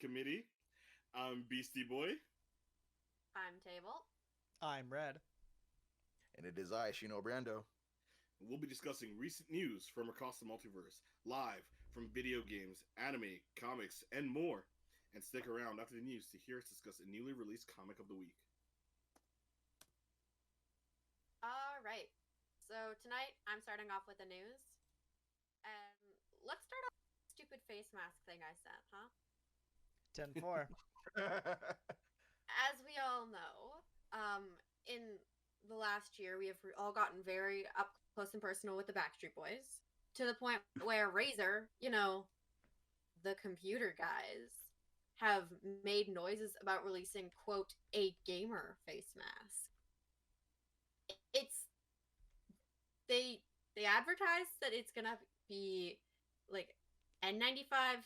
Committee. I'm Beastie Boy. I'm Table. I'm Red. And it is I, Shino Brando. We'll be discussing recent news from across the multiverse, live from video games, anime, comics, and more. And stick around after the news to hear us discuss a newly released comic of the week. All right. So tonight I'm starting off with the news. And let's start off with the stupid face mask thing I sent, huh? 10-4. As we all know, in the last year, we have all gotten very up close and personal with the Backstreet Boys to the point where Razer, the computer guys, have made noises about releasing, quote, a gamer face mask. They advertise that it's gonna be like N95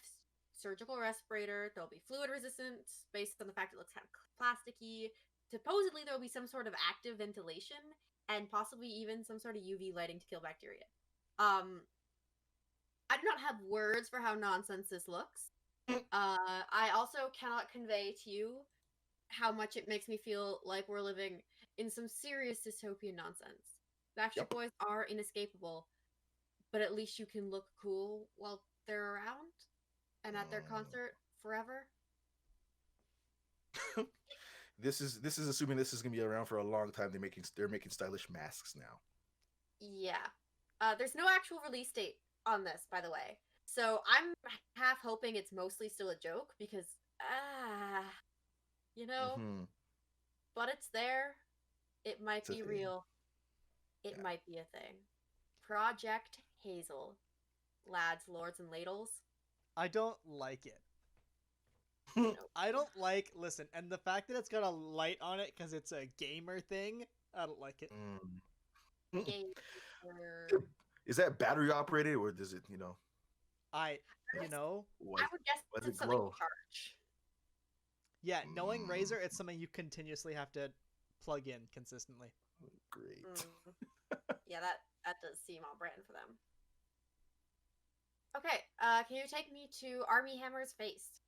surgical respirator. There'll be fluid resistance based on the fact it looks kind of plasticky. Supposedly there will be some sort of active ventilation and possibly even some sort of UV lighting to kill bacteria. I do not have words for how nonsense this looks. I also cannot convey to you how much it makes me feel like we're living in some serious dystopian nonsense. Backstreet Boys are inescapable, but at least you can look cool while they're around and at their concert forever. This is assuming this is gonna be around for a long time. They're making stylish masks now. Yeah. There's no actual release date on this, by the way. So I'm half hoping it's mostly still a joke because but it's there. It might be real. It might be a thing. Project Hazel. Lads, lords, and ladles. I don't like it. Nope. I don't like, listen, and the fact that it's got a light on it because it's a gamer thing, I don't like it. Gamer. Is that battery operated or does it, I would guess does it's it something glow? to charge. Yeah, knowing Razer, it's something you continuously have to plug in consistently. Great. Yeah, that does seem on brand for them. Okay, can you take me to Army Hammer's face?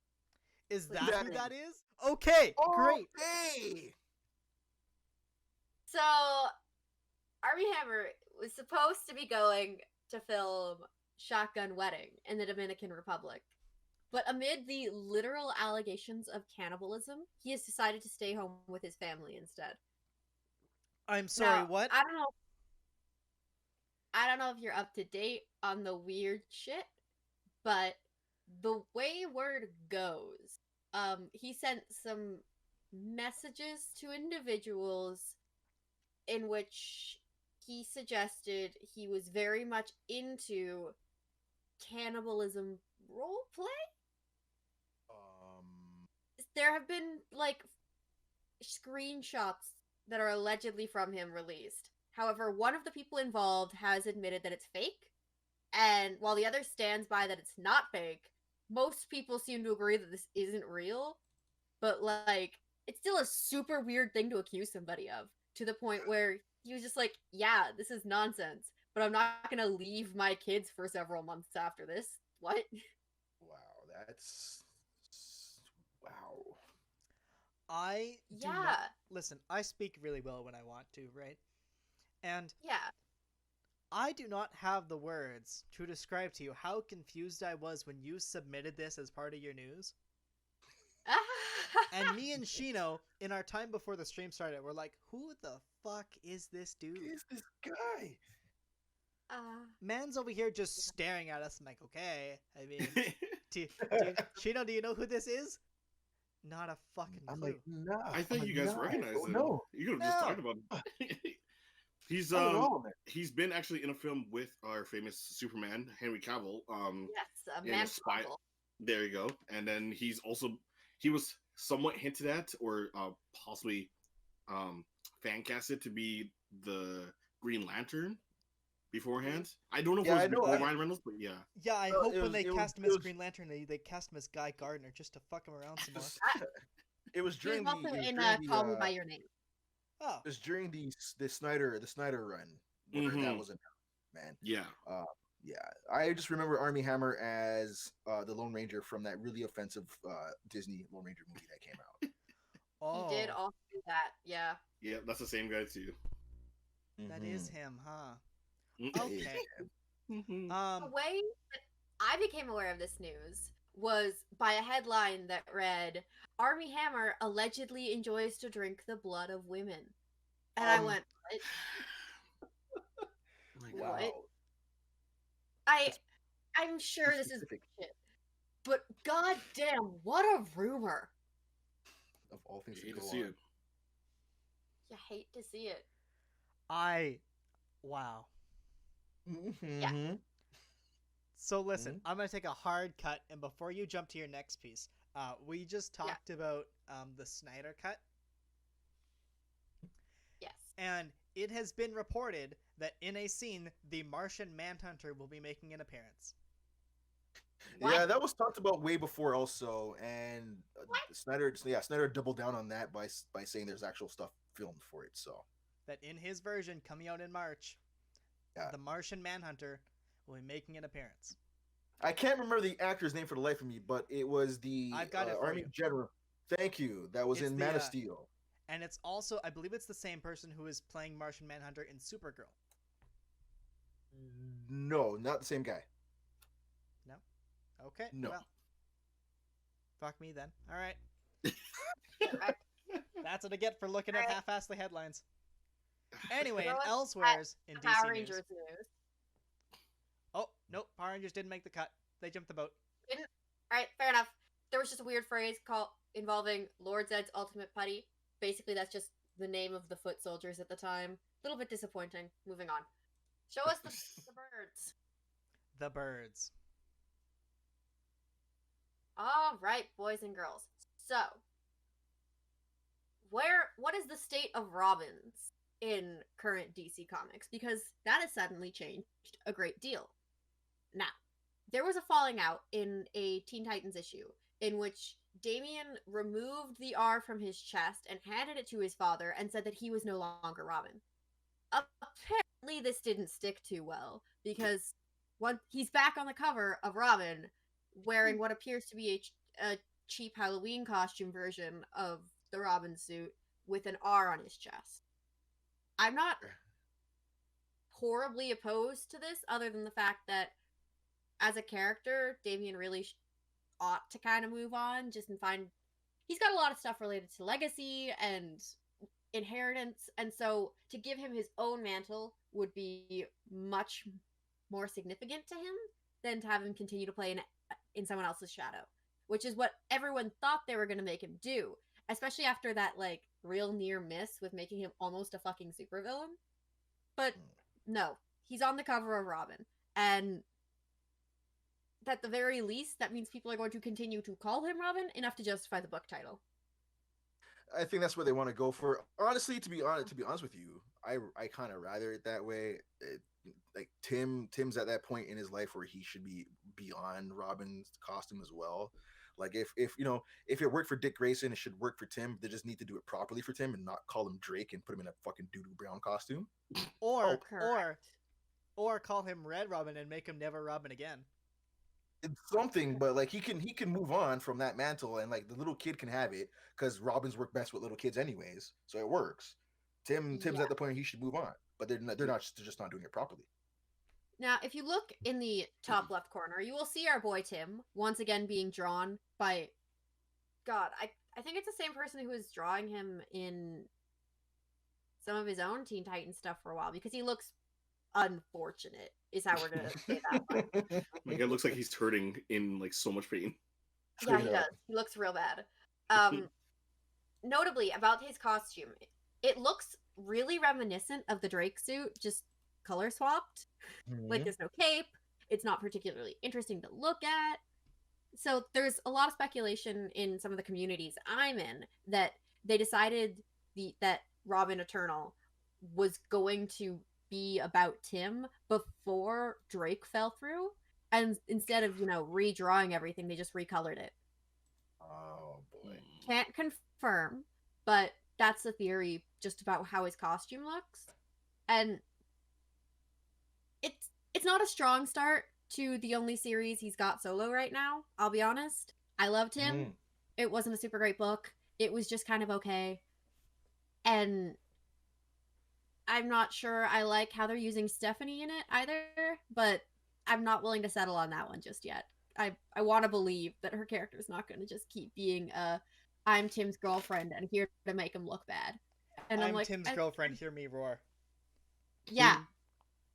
Is that who that is? Okay, great. Hey! So, Army Hammer was supposed to be going to film Shotgun Wedding in the Dominican Republic. But amid the literal allegations of cannibalism, he has decided to stay home with his family instead. I'm sorry, now, what? I don't know if you're up to date on the weird shit, but the way word goes, he sent some messages to individuals in which he suggested he was very much into cannibalism roleplay. There have been screenshots that are allegedly from him released. However, one of the people involved has admitted that it's fake, and while the other stands by that it's not fake, most people seem to agree that this isn't real. But it's still a super weird thing to accuse somebody of, to the point where he was just like, yeah, this is nonsense, but I'm not gonna leave my kids for several months after this. What? Wow, that's... Wow. Listen, I speak really well when I want to, right? And yeah, I do not have the words to describe to you how confused I was when you submitted this as part of your news. And me and Shino, in our time before the stream started, were like, who the fuck is this dude? Who is this guy? Man's over here just staring at us. I'm like, okay. I mean, Shino, do you know who this is? Not a fucking clue. I'm like, no. I think you guys recognize him. No. You could have just talked about him. He's been actually in a film with our famous Superman, Henry Cavill. Yes, a man spy. There you go. And then he was somewhat hinted at or possibly fan casted to be the Green Lantern beforehand. I don't know if it was Ryan Reynolds, but yeah. Yeah, I hope when they cast him as Green Lantern, they cast him as Guy Gardner just to fuck him around some more. It was during He was also in Call Me by Your Name. Oh, it was during the Snyder run. That was announced, man. Yeah. Yeah, I just remember Army Hammer as the Lone Ranger from that really offensive Disney Lone Ranger movie that came out. He did Oh, also do that. Yeah. Yeah, that's the same guy too. that is him, huh? Mm. Okay. Mhm. The way that I became aware of this news was by a headline that read, Army Hammer allegedly enjoys to drink the blood of women. And I went, My what? God. What? Wow, I that's I'm too sure this is specific. bullshit. But goddamn, what a rumor. Of all things You to hate go to see on. it. You hate to see it. Wow. Mm-hmm. So listen, I'm gonna take a hard cut, and before you jump to your next piece, we just talked about the Snyder cut, Yes. and it has been reported that in a scene, the Martian Manhunter will be making an appearance. What? Yeah, that was talked about way before, also, and What? Snyder doubled down on that by saying there's actual stuff filmed for it. So That in his version coming out in March, yeah, the Martian Manhunter will be making an appearance. I can't remember the actor's name for the life of me, but it was the I've got it for Army you. general. Thank you. That was It's in the, Man of Steel. And it's also, I believe it's the same person who is playing Martian Manhunter in Supergirl. No, not the same guy. No? Okay, No. well. Fuck me then. Alright. Correct. That's what I get for looking at Alright. half-assed headlines. Anyway, Throw and us elsewheres in DC Power news. Rangers news. Oh, nope, Power Rangers didn't make the cut. They jumped the boat. Didn't? Alright, fair enough. There was just a weird phrase called involving Lord Zed's ultimate putty. Basically, that's just the name of the foot soldiers at the time. A little bit disappointing. Moving on. Show us the birds. The birds. All right, boys and girls. So, what is the state of Robins in current DC Comics? Because that has suddenly changed a great deal. Now, there was a falling out in a Teen Titans issue in which Damian removed the R from his chest and handed it to his father and said that he was no longer Robin. Apparently, this didn't stick too well because he's back on the cover of Robin wearing what appears to be a cheap Halloween costume version of the Robin suit with an R on his chest. I'm not horribly opposed to this, other than the fact that as a character, Damian really ought to kind of move on, just and find. He's got a lot of stuff related to legacy and inheritance, and so to give him his own mantle would be much more significant to him than to have him continue to play in someone else's shadow, which is what everyone thought they were going to make him do, especially after that like real near miss with making him almost a fucking supervillain. But no, he's on the cover of Robin, and at the very least, that means people are going to continue to call him Robin enough to justify the book title. I think that's what they want to go for. Honestly, to be honest with you, I kind of rather it that way. Like Tim's at that point in his life where he should be beyond Robin's costume as well. Like if if it worked for Dick Grayson, it should work for Tim. They just need to do it properly for Tim and not call him Drake and put him in a fucking doo-doo brown costume. Or correct. or call him Red Robin and make him never Robin again. It's something, but like he can move on from that mantle, and like the little kid can have it because Robins work best with little kids anyways, so it works. Tim's at the point he should move on, but they're just not doing it properly. Now, if you look in the top left corner, you will see our boy Tim once again being drawn by. God, I think it's the same person who was drawing him in some of his own Teen Titans stuff for a while, because he looks unfortunate, is how we're gonna say that one. Like it looks like he's hurting in like so much pain. Yeah, he does. He looks real bad. Notably about his costume, it looks really reminiscent of the Drake suit, just color swapped. Like there's no cape. It's not particularly interesting to look at. So there's a lot of speculation in some of the communities I'm in that they decided that Robin Eternal was going to be about Tim before Drake fell through, and instead of redrawing everything, they just recolored it. Oh boy. Can't confirm, but that's the theory just about how his costume looks. And it's it's not a strong start to the only series he's got solo right now. I'll be honest. I loved him. It wasn't a super great book. It was just kind of okay. And I'm not sure I like how they're using Stephanie in it either, but I'm not willing to settle on that one just yet. I want to believe that her character's not going to just keep being I'm Tim's girlfriend and here to make him look bad. And I'm like, Tim's girlfriend, hear me roar. Yeah.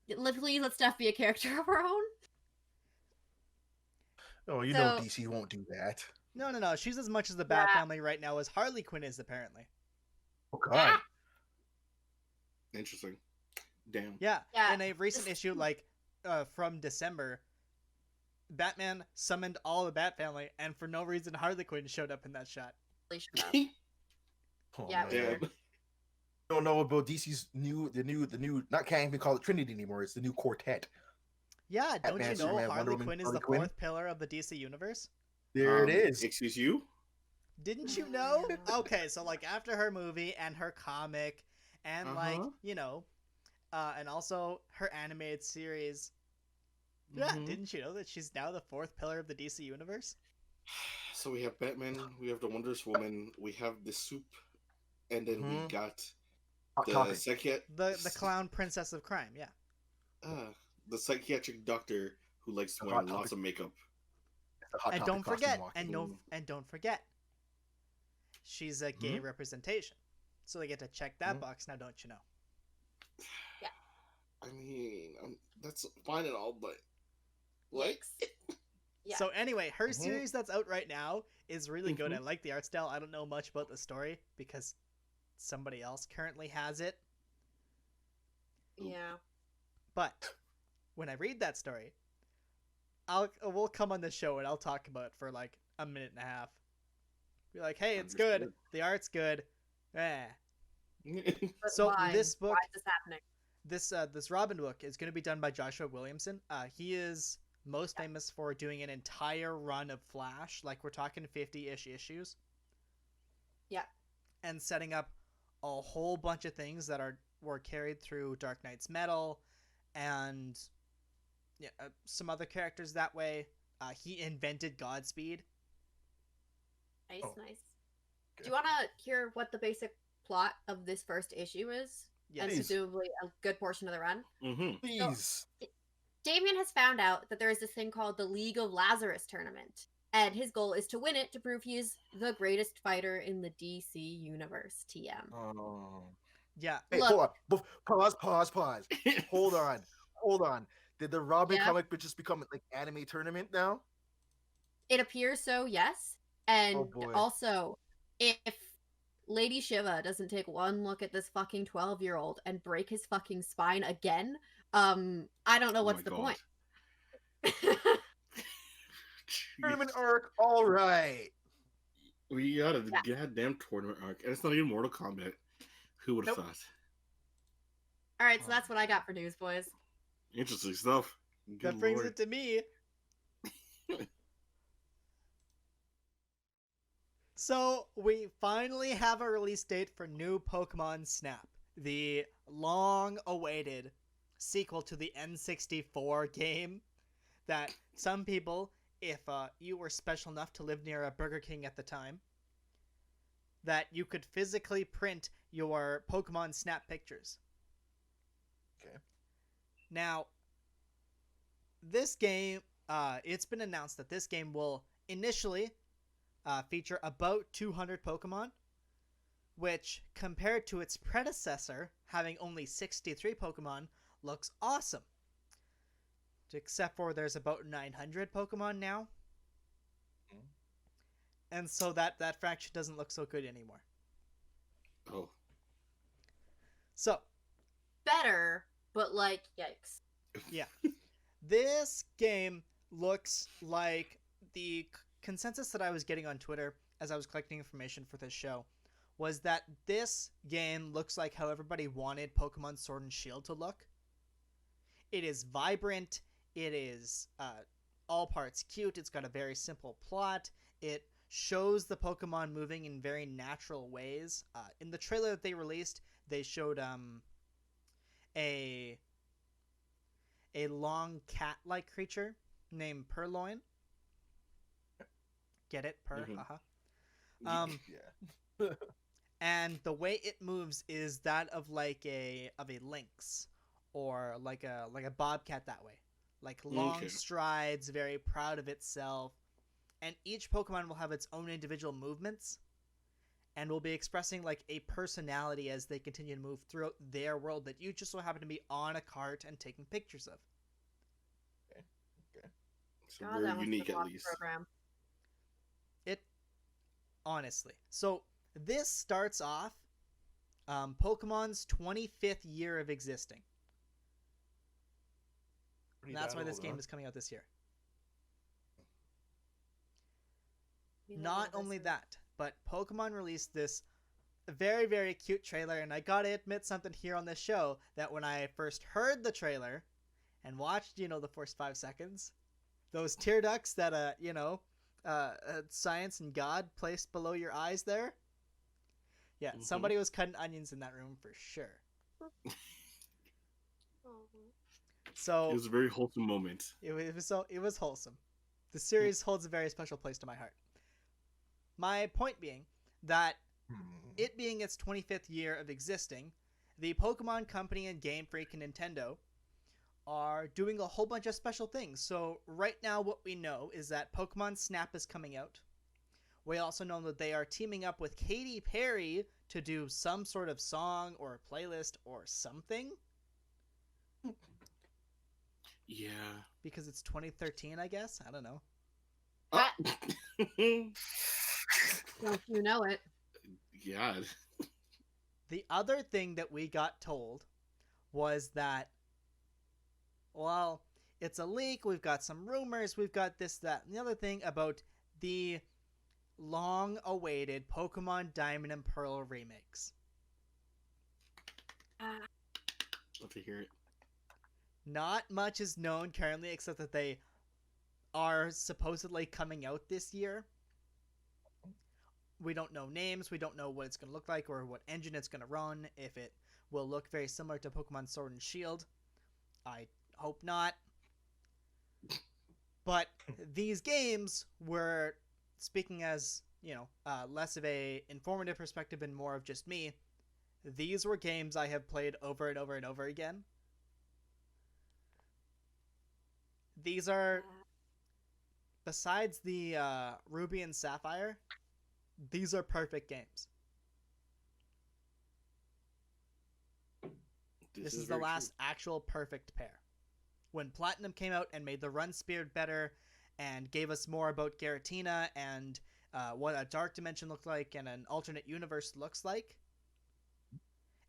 Please let Steph be a character of her own. Oh, you So- know DC won't do that. No. She's as much as the Bat Family right now as Harley Quinn is, apparently. Oh God. Interesting. Damn. Yeah. Yeah. In a recent issue, like, from December, Batman summoned all the Bat Family, and for no reason, Harley Quinn showed up in that shot. Oh, Yeah, man. weird. Damn. Don't know about DC's the new. Not can't even call it Trinity anymore. It's the new quartet. Yeah, don't Batman, you know Superman, Harley Wonder Woman, Quinn is Harley the Quinn? fourth pillar of the DC universe? There it is. Excuse you? Didn't you know? Okay, so like after her movie and her comic and like, Uh-huh. you know, and also her animated series. Yeah, Mhm. didn't you know that she's now the fourth pillar of the DC universe? So we have Batman, we have the Wondrous Woman, we have the Soup, and then we Mhm. got Hot the topic. The clown princess of crime, yeah. the psychiatric doctor who likes The wearing hot lots of makeup. The Hot And Topic don't costume forget, walk. and don't forget, she's a gay representation. So they get to check that Mhm. box now, don't you know? I mean, that's fine and all, but like, Yeah. So anyway, her Mhm. series that's out right now is really good. I Mhm. like the art style. I don't know much about the story because somebody else currently has it. Yeah. But when I read that story, we'll come on the show and I'll talk about it for like a minute and a half. Be like, hey, it's good. Understood. The art's good. Eh. But So why? this book, Why is this happening? this Robin book is going to be done by Joshua Williamson. He is most famous for doing an entire run of Flash, like we're talking 50-ish issues. Yeah. And setting up a whole bunch of things that were carried through Dark Knight's Metal and some other characters that way. He invented Godspeed. Nice, Oh. nice. Okay. Do you want to hear what the basic plot of this first issue is? Yes. And presumably a good portion of the run. hmm Please. Damien has found out that there is this thing called the League of Lazarus tournament, and his goal is to win it to prove he is the greatest fighter in the DC universe. TM. Oh. Yeah. Hey, Look. hold on. Pause. Hold on. Did the Robin Yeah. comic book just become like anime tournament now? It appears so, yes. And Oh, boy. also, if Lady Shiva doesn't take one look at this fucking 12-year-old and break his fucking spine again, I don't know Oh what's my the God. point. Tournament arc, all right. We got a Yeah. goddamn tournament arc, and it's not even Mortal Kombat. Who would have Nope. thought? All right, so that's what I got for news, boys. Interesting stuff. That Good brings lord. it to me. So, we finally have a release date for new Pokemon Snap, the long-awaited sequel to the N64 game that some people, if you were special enough to live near a Burger King at the time, that you could physically print your Pokemon Snap pictures. Okay. Now, this game, it's been announced that this game will initially feature about 200 Pokemon, which, compared to its predecessor, having only 63 Pokemon, looks awesome. Except for there's about 900 Pokemon now. Mhm. And so that fraction doesn't look so good anymore. Oh, So, Better, but like, yikes. this game looks like the consensus that I was getting on Twitter as I was collecting information for this show was that this game looks like how everybody wanted Pokemon Sword and Shield to look. It is vibrant. It is all parts cute. It's got a very simple plot. It shows the Pokemon moving in very natural ways. In the trailer that they released, they showed a long cat-like creature named Purloin. Get it? Purr, Mhm. haha. Yeah. And the way it moves is that of a lynx, or like a bobcat that way. Like long Okay. strides, very proud of itself. And each Pokemon will have its own individual movements and will be expressing like a personality as they continue to move throughout their world that you just so happen to be on a cart and taking pictures of. Okay. So God, very that must unique have at been a least. program. It honestly. So this starts off Pokemon's 25th year of existing. Pretty And that's why bad this old, game huh? is coming out this year. You know Not this only is- that, but Pokemon released this very, very cute trailer, and I gotta admit something here on this show, that when I first heard the trailer and watched, the first 5 seconds, those tear ducts that, science and God placed below your eyes there, yeah, Mhm. somebody was cutting onions in that room for sure. Oh. It So was a very wholesome moment. it was wholesome. The series holds a very special place to my heart. My point being that it being its 25th year of existing, the Pokemon Company and Game Freak and Nintendo are doing a whole bunch of special things. So right now what we know is that Pokemon Snap is coming out. We also know that they are teaming up with Katy Perry to do some sort of song or playlist or something. Yeah. Because it's 2013, I guess. I don't know. Ah, don't you know it? Yeah. The other thing that we got told was that, well, it's a leak, we've got some rumors, we've got this, that, and the other thing about the long-awaited Pokemon Diamond and Pearl remakes. Ah, Love to hear it. Not much is known currently except that they are supposedly coming out this year. We don't know names, we don't know what it's going to look like or what engine it's going to run, if it will look very similar to Pokemon Sword and Shield. I hope not. But these games were, speaking as, less of a informative perspective and more of just me, these were games I have played over and over and over again. These are, besides the Ruby and Sapphire, these are perfect games. This is the very last actual perfect pair. When Platinum came out and made the Run Spirit better and gave us more about Giratina and what a Dark Dimension looked like and an alternate universe looks like,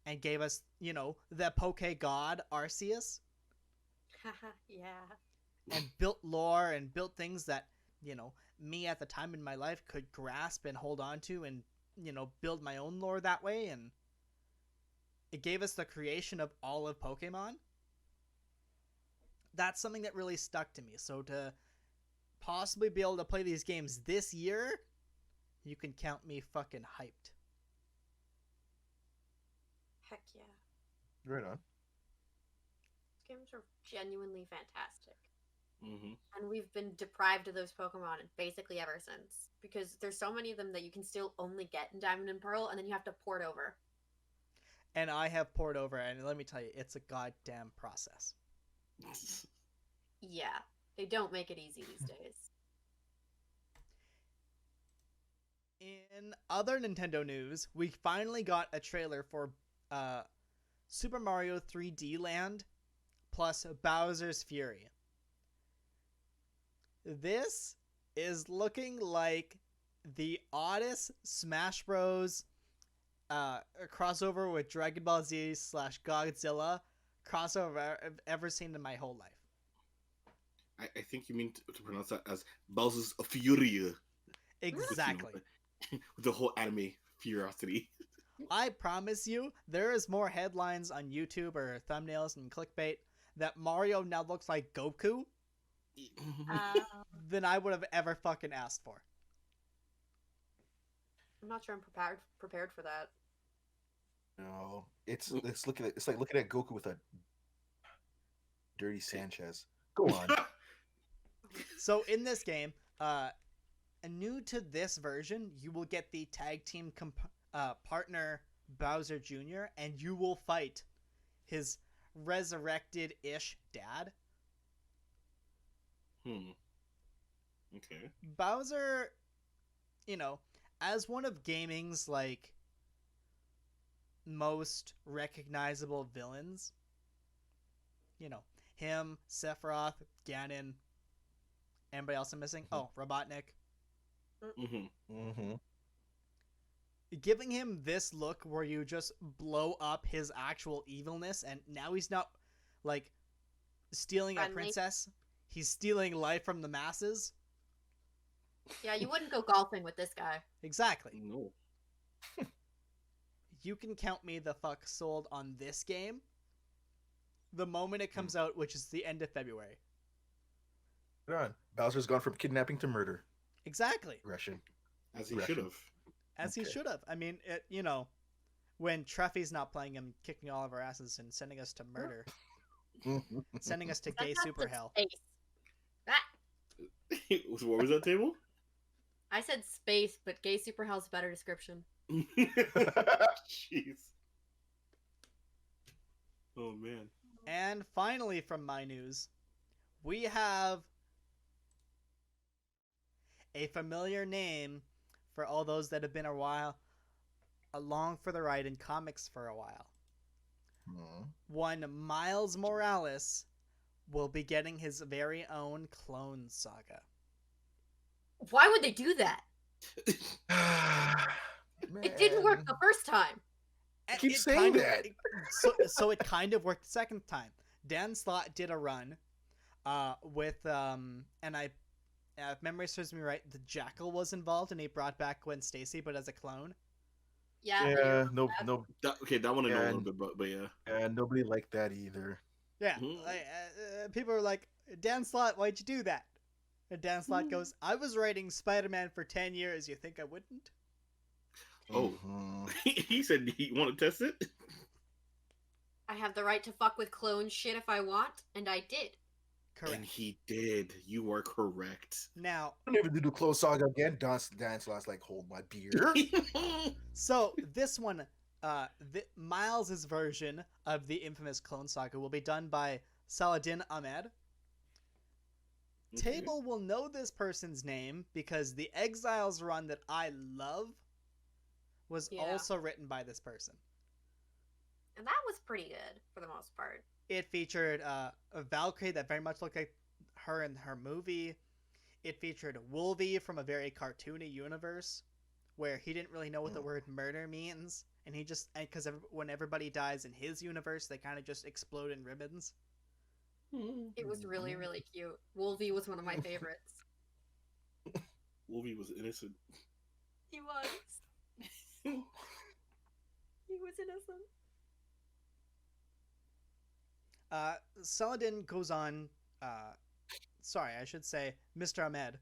and gave us, the Poke God Arceus, yeah. and built lore and built things that, me at the time in my life could grasp and hold on to and, build my own lore that way, and it gave us the creation of all of Pokemon. That's something that really stuck to me. So to possibly be able to play these games this year, you can count me fucking hyped. Heck yeah. Right on. These games are genuinely fantastic. Mm-hmm. And we've been deprived of those Pokemon basically ever since. Because there's so many of them that you can still only get in Diamond and Pearl, and then you have to port over. And I have poured over, and let me tell you, it's a goddamn process. Yeah. They don't make it easy these days. In other Nintendo news, we finally got a trailer for Super Mario 3D Land plus Bowser's Fury. This is looking like the oddest Smash Bros. Crossover with Dragon Ball Z / Godzilla crossover I've ever seen in my whole life. I think you mean to pronounce that as Bowser's Fury. Exactly. With the whole anime curiosity. I promise you, there is more headlines on YouTube or thumbnails and clickbait that Mario now looks like Goku than I would have ever fucking asked for. I'm not sure I'm prepared for that. No, it's like looking at Goku with a Dirty Sanchez. Go on. So in this game, new to this version, you will get the tag team partner Bowser Jr. and you will fight his resurrected-ish dad. Okay. Bowser, as one of gaming's like most recognizable villains, him, Sephiroth, Ganon, anybody else I'm missing? Oh, Robotnik. Mm-hmm. Giving him this look where you just blow up his actual evilness, and now he's not like stealing a princess, he's stealing life from the masses. Yeah, you wouldn't go golfing with this guy. Exactly. No. You can count me the fuck sold on this game the moment it comes out, which is the end of February. Right on. Bowser's gone from kidnapping to murder. Exactly. Russian. As he should have. As he should have. I mean, when Treffy's not playing him, kicking all of our asses and sending us to murder. Sending us to gay super hell. What was that, Table? I said space, but gay super hell's a better description. Jeez. Oh, man. And finally, from my news, we have a familiar name for all those that have been along for the ride in comics for a while. One Miles Morales will be getting his very own clone saga. Why would they do that? It didn't work the first time. I keep saying that. So it kind of worked the second time. Dan Slott did a run with, and if memory serves me right, the Jackal was involved, and he brought back Gwen Stacy, but as a clone. Yeah. No. That one I know a little bit, but yeah. And nobody liked that either. Yeah. People were like, Dan Slott, why'd you do that? And Dan Slott goes, I was writing Spider-Man for 10 years. You think I wouldn't? Oh. He said he want to test it? I have the right to fuck with clone shit if I want, and I did. Correct. And he did. You are correct. Now, I'm never do the clone saga again. Dan Slott's like, hold my beer. so this one, Miles' version of the infamous clone saga will be done by Saladin Ahmed. Okay. Table will know this person's name because the Exiles run that I love was also written by this person. And that was pretty good for the most part. It featured a Valkyrie that very much looked like her in her movie. It featured Wolvie from a very cartoony universe where he didn't really know what the word murder means. And he just, because when everybody dies in his universe, they kind of just explode in ribbons. It was really, really cute. Wolvie was one of my favorites. Wolvie was innocent. He was. He was innocent. Saladin goes on, Mr. Ahmed,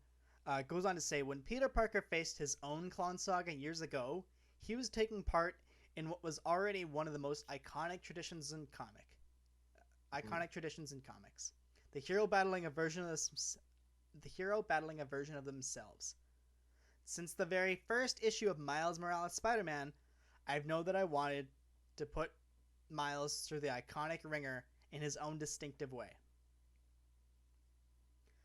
goes on to say, when Peter Parker faced his own clone saga years ago, he was taking part in what was already one of the most iconic traditions in comics. The hero battling a version of themselves. Since the very first issue of Miles Morales Spider-Man, I've known that I wanted to put Miles through the iconic ringer in his own distinctive way.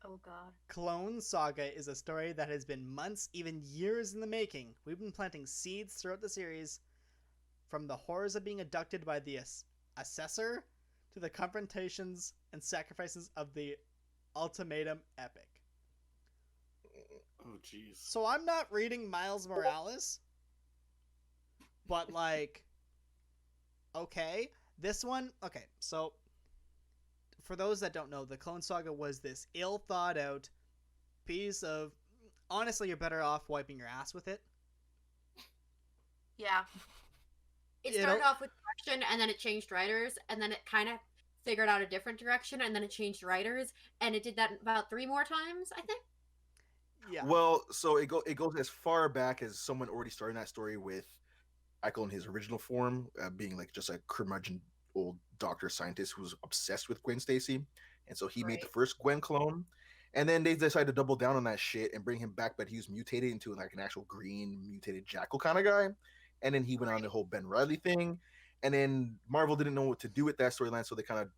Oh god. Clone Saga is a story that has been months, even years in the making. We've been planting seeds throughout the series, from the horrors of being abducted by the Assessor to the confrontations and sacrifices of the Ultimatum epic. Oh, jeez. So I'm not reading Miles Morales, but okay. This one, okay, so for those that don't know, the Clone Saga was this ill-thought-out piece of, honestly, you're better off wiping your ass with it. Yeah. It started off with direction, and then it changed writers, and then it kind of figured out a different direction, and then it changed writers, and it did that about 3 more times, I think. Yeah. Well, so it goes as far back as someone already starting that story with Michael in his original form, being like just a curmudgeon old doctor scientist who was obsessed with Gwen Stacy, and so he made the Right. first Gwen clone. And then they decided to double down on that shit and bring him back, but he was mutated into like an actual green mutated jackal kind of guy. And then he went on the whole Ben Riley thing. And then Marvel didn't know what to do with that storyline, so they kind of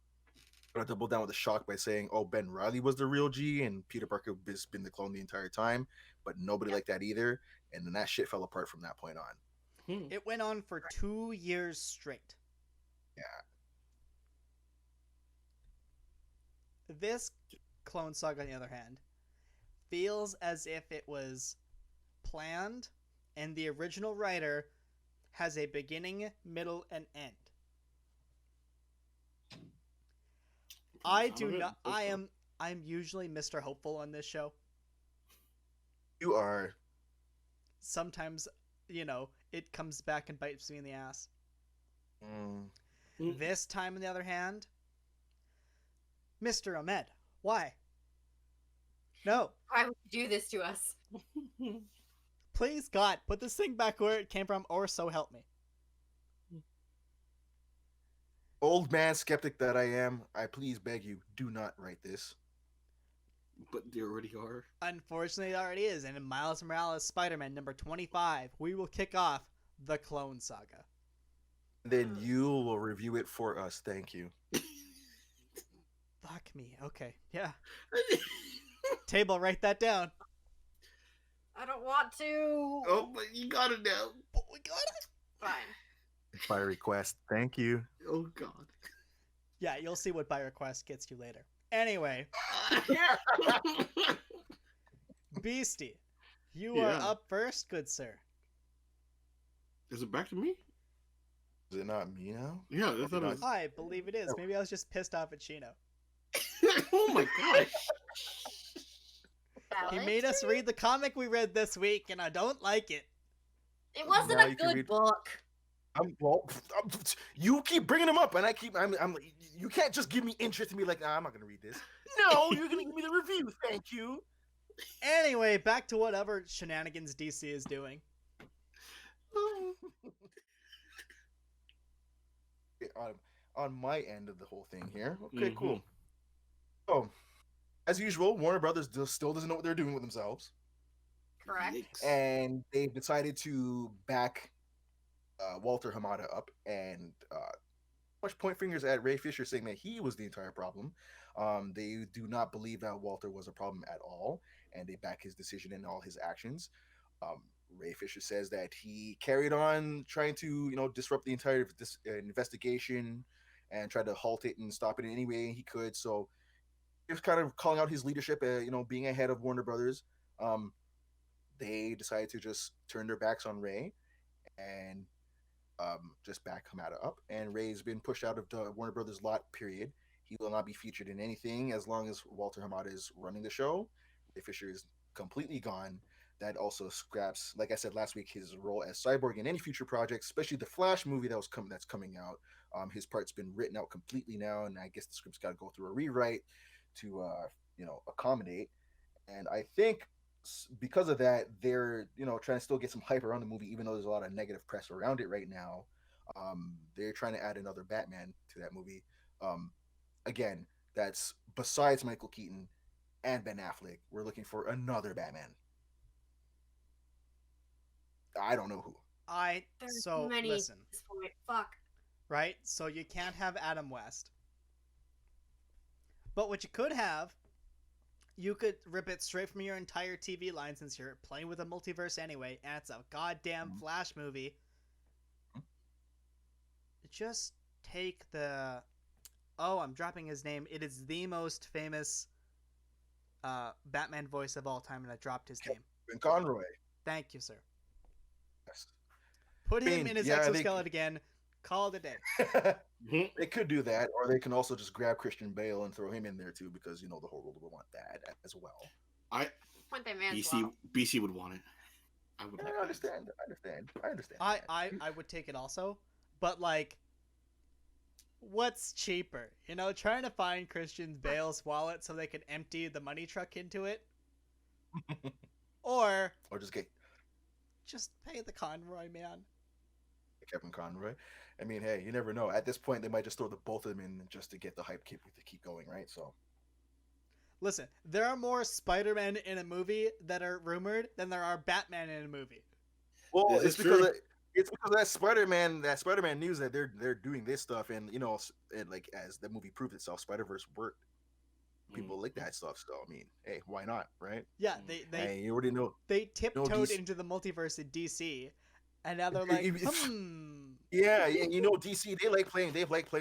doubled down with the shock by saying, "Oh, Ben Riley was the real G, and Peter Parker has been the clone the entire time." But nobody liked that either, and then that shit fell apart from that point on. It went on for 2 years straight. Yeah. This Clone Saga, on the other hand, feels as if it was planned, and the original writer has a beginning, middle, and end. I'm usually Mr. Hopeful on this show. You are. Sometimes, it comes back and bites me in the ass. Mm. This time, on the other hand, Mr. Ahmed, why? No. Why would you do this to us? Please, God, put this thing back where it came from, or so help me. Old man skeptic that I am, I please beg you, do not write this. But they already are. Unfortunately, it already is, and in Miles Morales Spider-Man number 25, we will kick off the Clone Saga. Then you will review it for us. Thank you. Fuck me. Okay, yeah. Table, write that down. I don't want to. Oh, but you got it now. But we got it. Fine. By request. Thank you. Oh God. Yeah, you'll see what by request gets you later. Anyway, Beastie, you are up first, good sir. Is it back to me? Is it not me now? Yeah, I thought it was. I believe it is. Maybe I was just pissed off at Chino. Oh my gosh. He made us read the comic we read this week, and I don't like it. It wasn't Now a you can good read- book. You keep bringing them up, and I'm. You can't just give me interest and be like, I'm not gonna read this. No, you're gonna give me the review. Thank you. Anyway, back to whatever shenanigans DC is doing. On my end of the whole thing here. Okay, Mhm. cool. So, as usual, Warner Brothers still doesn't know what they're doing with themselves, Correct. Yikes. and they've decided to back Walter Hamada up and much point fingers at Ray Fisher, saying that he was the entire problem. They do not believe that Walter was a problem at all, and they back his decision and all his actions. Ray Fisher says that he carried on trying to, disrupt the entire investigation and tried to halt it and stop it in any way he could. So he was kind of calling out his leadership, being ahead of Warner Brothers. They decided to just turn their backs on Ray and just back Hamada up. And Ray's been pushed out of the Warner Brothers lot, period. He will not be featured in anything as long as Walter Hamada is running the show. Ray Fisher is completely gone. That also scraps, like I said last week, his role as Cyborg in any future projects, especially the Flash movie that's coming out. His part's been written out completely now, and I guess the script's got to go through a rewrite to accommodate. And I think because of that, they're trying to still get some hype around the movie, even though there's a lot of negative press around it right now. They're trying to add another Batman to that movie. Again, that's besides Michael Keaton and Ben Affleck. We're looking for another Batman. I don't know who. There's So too many listen, at this point. Fuck. right? So you can't have Adam West. But what you could have, you could rip it straight from your entire TV line, since you're playing with a multiverse anyway, and it's a goddamn Flash movie. Just take the... Oh, I'm dropping his name. It is the most famous Batman voice of all time, and I dropped his name. Ben Conroy. Thank you, sir. Yes. Put him mean, in his yeah, exoskeleton again. Call it a day. They could do that, or they can also just grab Christian Bale and throw him in there too, because the whole world would want that as well. Point that man. BC would want it. I would. I understand. I would take it also, but like, what's cheaper? Trying to find Christian Bale's wallet so they can empty the money truck into it, or Or just pay the Conroy man. Kevin Conroy. I mean, hey, you never know. At this point, they might just throw the both of them in just to get the hype to keep going, right? So Listen, there are more Spider-Man in a movie that are rumored than there are Batman in a movie. well, This is it's because true. it's because that Spider-Man news that they're doing this stuff, and and like as the movie proved itself, Spider-Verse worked. People like that stuff. So I mean, hey, why not, right? Yeah, Mm. they You already know. they tiptoed DC, into the multiverse in DC, and now they're like, yeah, you know, DC they like playing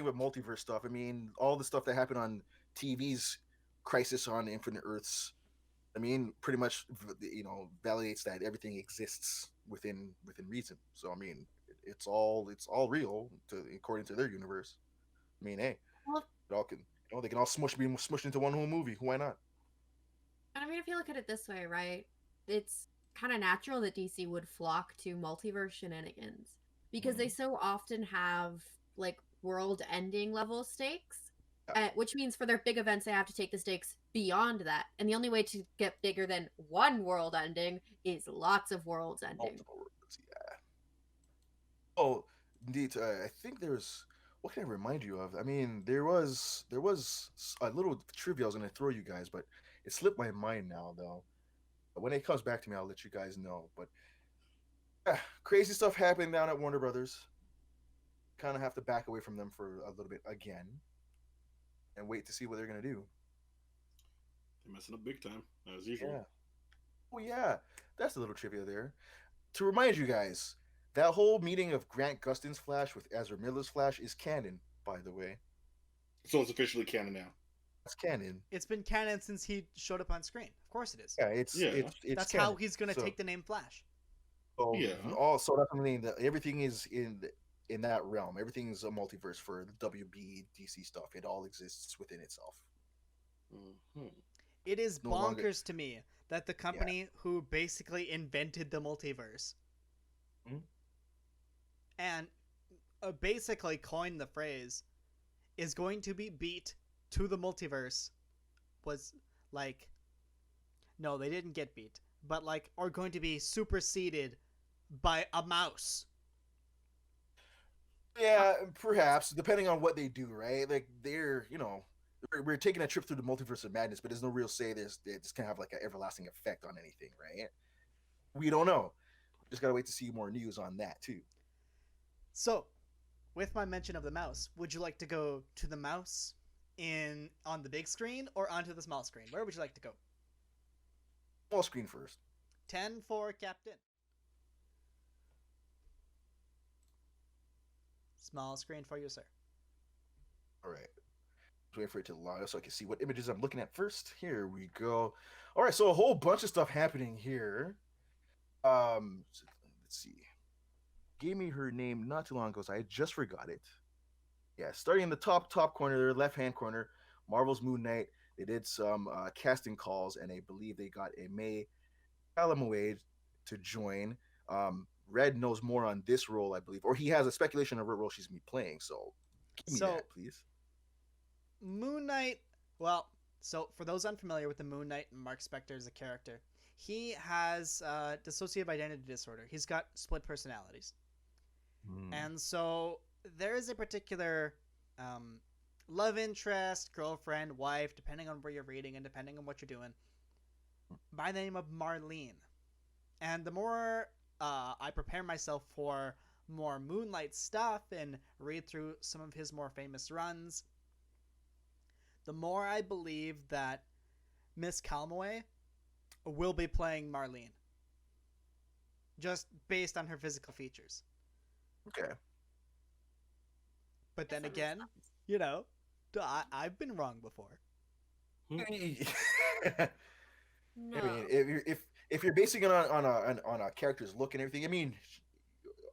with multiverse stuff. I mean, all the stuff that happened on TV's Crisis on Infinite Earths. I mean, pretty much validates that everything exists within reason. So I mean, it's all real according to their universe. I mean, hey, Well, it all can they can all be smushed into one whole movie. Why not? and I mean, if you look at it this way, right? It's kind of natural that DC would flock to multiverse shenanigans because they so often have like world-ending level stakes, which means for their big events they have to take the stakes beyond that. And the only way to get bigger than one world ending is lots of worlds ending. Multiple worlds, yeah. Oh, indeed. I think there's. What can I remind you of? I mean, there was a little trivia I was going to throw you guys, but it slipped my mind now. Though, when it comes back to me, I'll let you guys know. But crazy stuff happening down at Warner Brothers. Kind of have to back away from them for a little bit again, and wait to see what they're going to do. They're messing up big time as usual. Yeah. Oh yeah, that's a little trivia there. To remind you guys, that whole meeting of Grant Gustin's Flash with Ezra Miller's Flash is canon, by the way. So it's officially canon now. It's canon. it's been canon since he showed up on screen. Of course it is. Yeah, it's Yeah. it's That's canon. how he's gonna So- take the name Flash. So Yeah. Also, that's what I mean. That everything is in that realm. Everything is a multiverse for the WB DC stuff. It all exists within itself. Mhm. It is No longer- bonkers to me that the company who basically invented the multiverse Mhm. and basically coined the phrase is going to be beat to the multiverse was like, no, they didn't get beat, but like are going to be superseded by a mouse. Yeah, perhaps depending on what they do, right? Like we're taking a trip through the multiverse of madness, but there's no real say this can have like an everlasting effect on anything, right? We don't know. Just gotta wait to see more news on that too. So, with my mention of the mouse, would you like to go to the mouse on the big screen or onto the small screen? Where would you like to go? Small screen first. 10 for Captain. Small screen for you, sir. All right. Just wait for it to load so I can see what images I'm looking at first. Here we go. All right, so a whole bunch of stuff happening here. Let's see. Gave me her name not too long ago, so I just forgot it. Yeah, starting in the top corner there, left hand corner, Marvel's Moon Knight. They did some casting calls, and I believe they got a May Calloway to join. Red knows more on this role, I believe, or he has a speculation of what role she's gonna be playing. So, give me that, please. Moon Knight. Well, so for those unfamiliar with the Moon Knight and Mark Spector as a character, he has dissociative identity disorder. He's got split personalities, and so there is a particular love interest, girlfriend, wife, depending on where you're reading and depending on what you're doing, by the name of Marlene. And the more I prepare myself for more Moonlight stuff and read through some of his more famous runs, the more I believe that Miss Calloway will be playing Marlene. Just based on her physical features. Okay. But then again, you know, I've been wrong before. No. I mean, if you're basing it on a character's look and everything, I mean,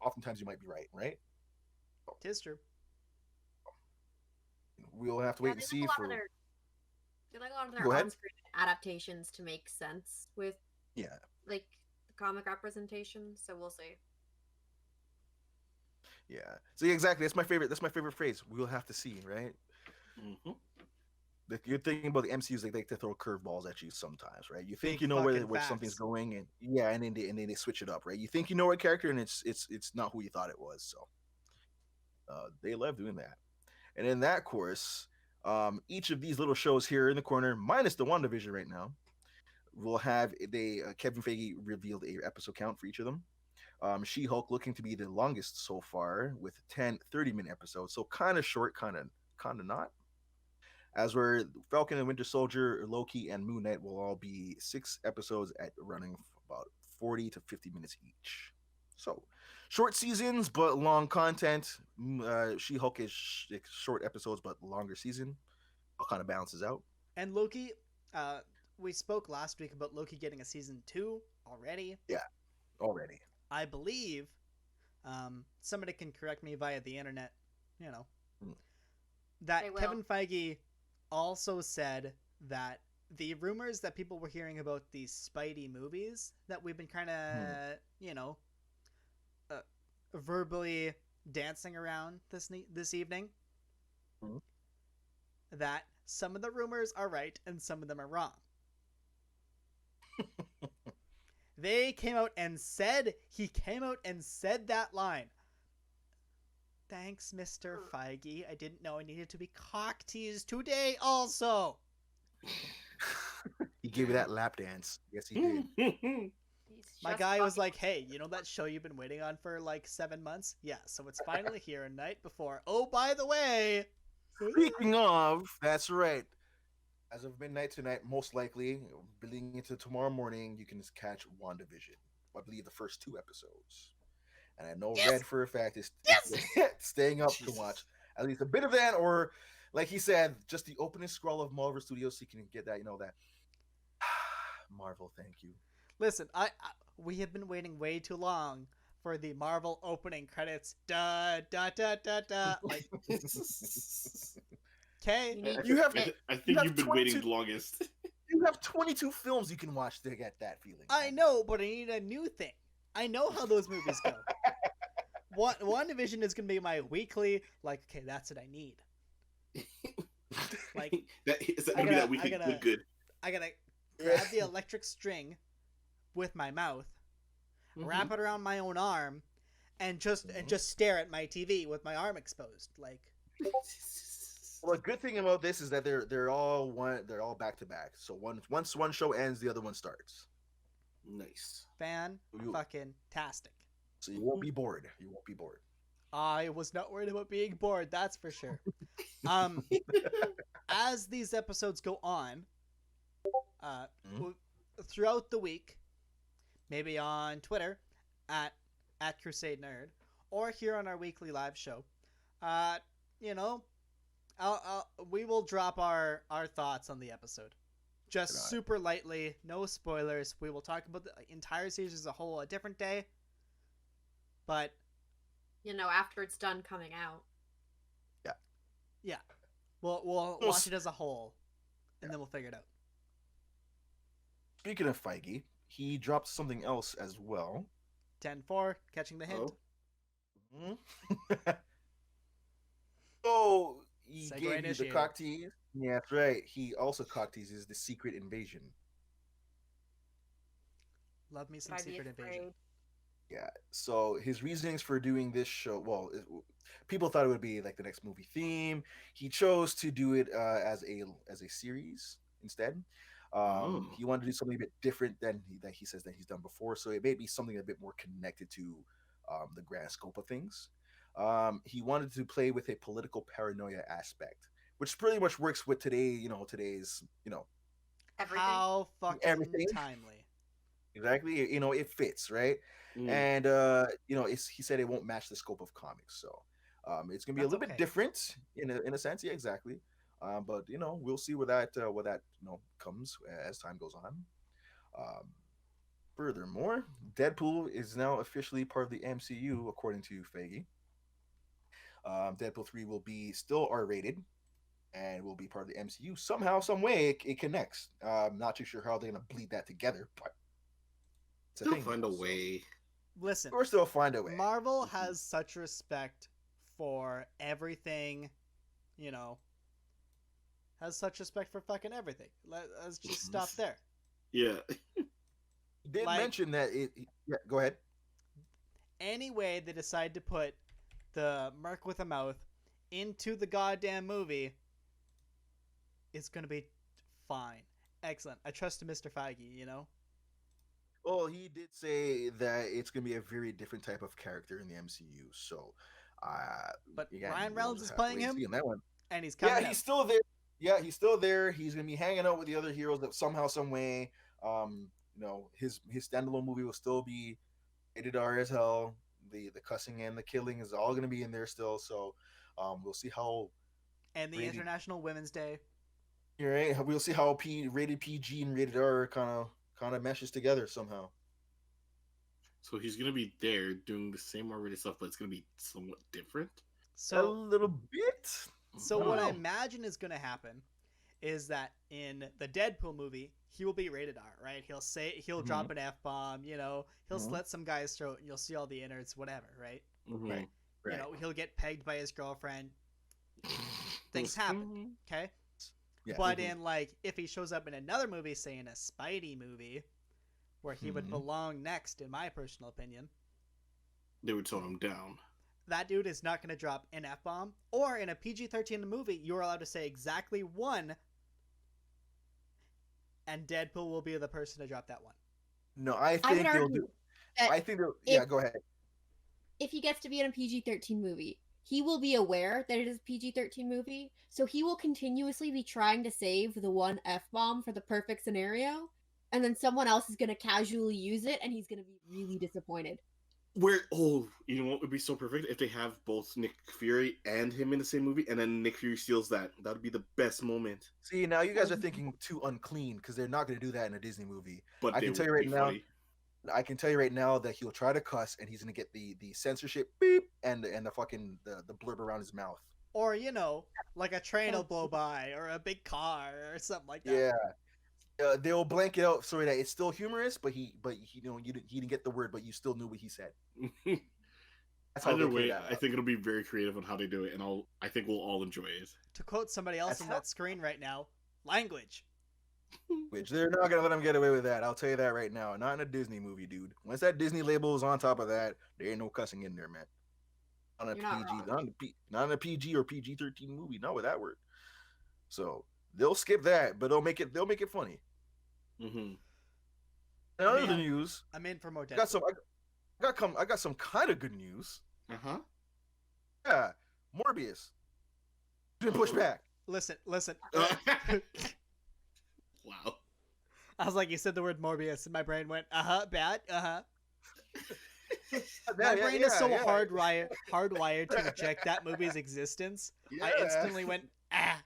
oftentimes you might be right? Tis true. We'll have to wait and see for. They like a lot of Go their ahead. on-screen adaptations to make sense with Yeah. like the comic representation. So we'll see. Yeah. See, exactly. That's my favorite. That's my favorite phrase. We'll have to see, right? Mm-hmm. The good thing about the MCU is they like to throw curveballs at you sometimes, right? You think Big you know fucking where facts. something's going, and yeah, and then they switch it up, right? You think you know a character, and it's not who you thought it was. So They love doing that. And in that course, each of these little shows here in the corner, minus the WandaVision right now, will have Kevin Feige revealed a episode count for each of them. She-Hulk looking to be the longest so far with 10 30-minute episodes. So kind of short, kind of not. As where Falcon and Winter Soldier, Loki, and Moon Knight will all be 6 episodes at running about 40 to 50 minutes each. So short seasons but long content. She-Hulk is short episodes but longer season. All kind of balances out. And Loki, we spoke last week about Loki getting a season 2 already. Yeah, already. I believe, somebody can correct me via the internet, that Kevin Feige also said that the rumors that people were hearing about these Spidey movies that we've been kind of, verbally dancing around this evening, that some of the rumors are right and some of them are wrong. He came out and said that line. Thanks, Mr. Feige. I didn't know I needed to be cock teased today also. He gave you that lap dance. Yes, he did. My guy was like, hey, you know that show you've been waiting on for like 7 months? Yeah, so it's finally here a night before. Oh, by the way. Speaking of, that's right. As of midnight tonight, most likely, bleeding into tomorrow morning, you can catch WandaVision. I believe the first 2 episodes. And I know Red for a fact is staying up to watch at least a bit of that, or like he said, just the opening scroll of Marvel Studios so you can get that, that. Marvel, thank you. Listen, we have been waiting way too long for the Marvel opening credits. Da da da da da. Like, okay, I think you've been waiting the longest. You have 22 films you can watch to get that feeling. I know, but I need a new thing. I know how those movies go. WandaVision is going to be my weekly, like, okay, that's what I need. Like, is that going to be that weekly good? I got to grab the electric string with my mouth, wrap it around my own arm, and just stare at my TV with my arm exposed. Like, well, a good thing about this is that they're all back to back. So once one show ends, the other one starts. Nice. Fan-fucking-tastic. So you won't be bored. I was not worried about being bored, that's for sure. As these episodes go on, throughout the week, maybe on Twitter at Crusade Nerd, or here on our weekly live show, we will drop our thoughts on the episode. Just super lightly, no spoilers. We will talk about the entire series as a whole a different day. But after it's done coming out. Yeah. We'll watch it as a whole, and then we'll figure it out. Speaking of Feige, he dropped something else as well. 10-4, catching the hint. So he Segue gave you initiated. the cock tease. Yeah, that's right. He also cock teases the Secret Invasion. Love me some Secret Invasion. Yeah. So his reasonings for doing this show, people thought it would be like the next movie theme. He chose to do it as a series instead. He wanted to do something a bit different than he says that he's done before. So it may be something a bit more connected to the grand scope of things. He wanted to play with a political paranoia aspect, which pretty much works with today's everything. How fucking everything. Timely. Exactly. It fits, right? And he said it won't match the scope of comics, so it's gonna be a little bit different in a sense. Yeah, exactly. But we'll see where that comes as time goes on. Furthermore, Deadpool is now officially part of the MCU according to Feige. Deadpool 3 will be still R-rated and will be part of the MCU somehow, some way. It connects. Not too sure how they're gonna bleed that together, but they'll find a way. Listen, of course they'll find a way. Marvel has such respect for everything, has such respect for fucking everything. Let's just stop there. Yeah. He did mention that it. Yeah, go ahead. Any way they decide to put the Merc with a mouth into the goddamn movie, it's gonna be fine. Excellent. I trust Mr. Feige, you know? Well, he did say that it's gonna be a very different type of character in the MCU. So, But again, Ryan we'll Reynolds just is have to playing wait and him, see on that one. and he's Yeah, coming he's out. still there. Yeah, he's still there. He's gonna be hanging out with the other heroes that somehow, some way. His standalone movie will still be rated R as hell. The cussing and the killing is all gonna be in there still. So, we'll see how And the rated. International Women's Day. Right, we'll see how rated PG and rated R kind of meshes together somehow. So he's gonna be there doing the same R-rated stuff, but it's gonna be somewhat different. A So, little bit. so I what don't I know. imagine is gonna happen is that in the Deadpool movie, he will be rated R, right? He'll drop an F bomb, you know, he'll Mhm. slit some guy's throat, and you'll see all the innards, whatever, right? Mm-hmm. Right. You know, he'll get pegged by his girlfriend. Things happen, okay? Yeah. But in like, if he shows up in another movie, say in a Spidey movie, where he would Mhm. belong next, in my personal opinion, They would tone him down. that dude is not going to drop an F bomb. Or in a PG-13 movie, you're allowed to say exactly one, and Deadpool will be the person to drop that one. No, I I would think they'll argue do. that I think they'll. Yeah, if- go ahead. if he gets to be in a PG-13 movie, he will be aware that it is a PG-13 movie, so he will continuously be trying to save the one F-bomb for the perfect scenario, and then someone else is going to casually use it, and he's going to be really disappointed. You know what would be so perfect if they have both Nick Fury and him in the same movie, and then Nick Fury steals that. That would be the best moment. See, now you guys are thinking too unclean because they're not going to do that in a Disney movie. But I they can tell would you right be now. funny. I can tell you right now that he'll try to cuss and he's going to get the censorship beep and the fucking the blurb around his mouth. Or, you know, like a train will blow by, or a big car, or something like that. Yeah. They'll blank it out so that it's still humorous, but he he didn't get the word, but you still knew what he said. That's how Either they'll play way, that I out. think it'll be very creative on how they do it, and I think we'll all enjoy it. To quote somebody else That's on how- that screen right now, language. Which they're not gonna let him get away with that. I'll tell you that right now. Not in a Disney movie, dude. Once that Disney label is on top of that, there ain't no cussing in there, man. Not in a You're not PG, wrong. not in a PG or PG-13 movie. Not with that word. So they'll skip that, but they'll make it funny. Mm-hmm. In other Man. news, I'm in for more I got Deadpool. I got some kind of good news. Uh-huh. Yeah, Morbius been pushed back. Listen. Wow. I was like, you said the word Morbius, and my brain went, bad, My Yeah, brain yeah, is so yeah. hardwired to reject that movie's existence. I Yeah. instantly went, ah.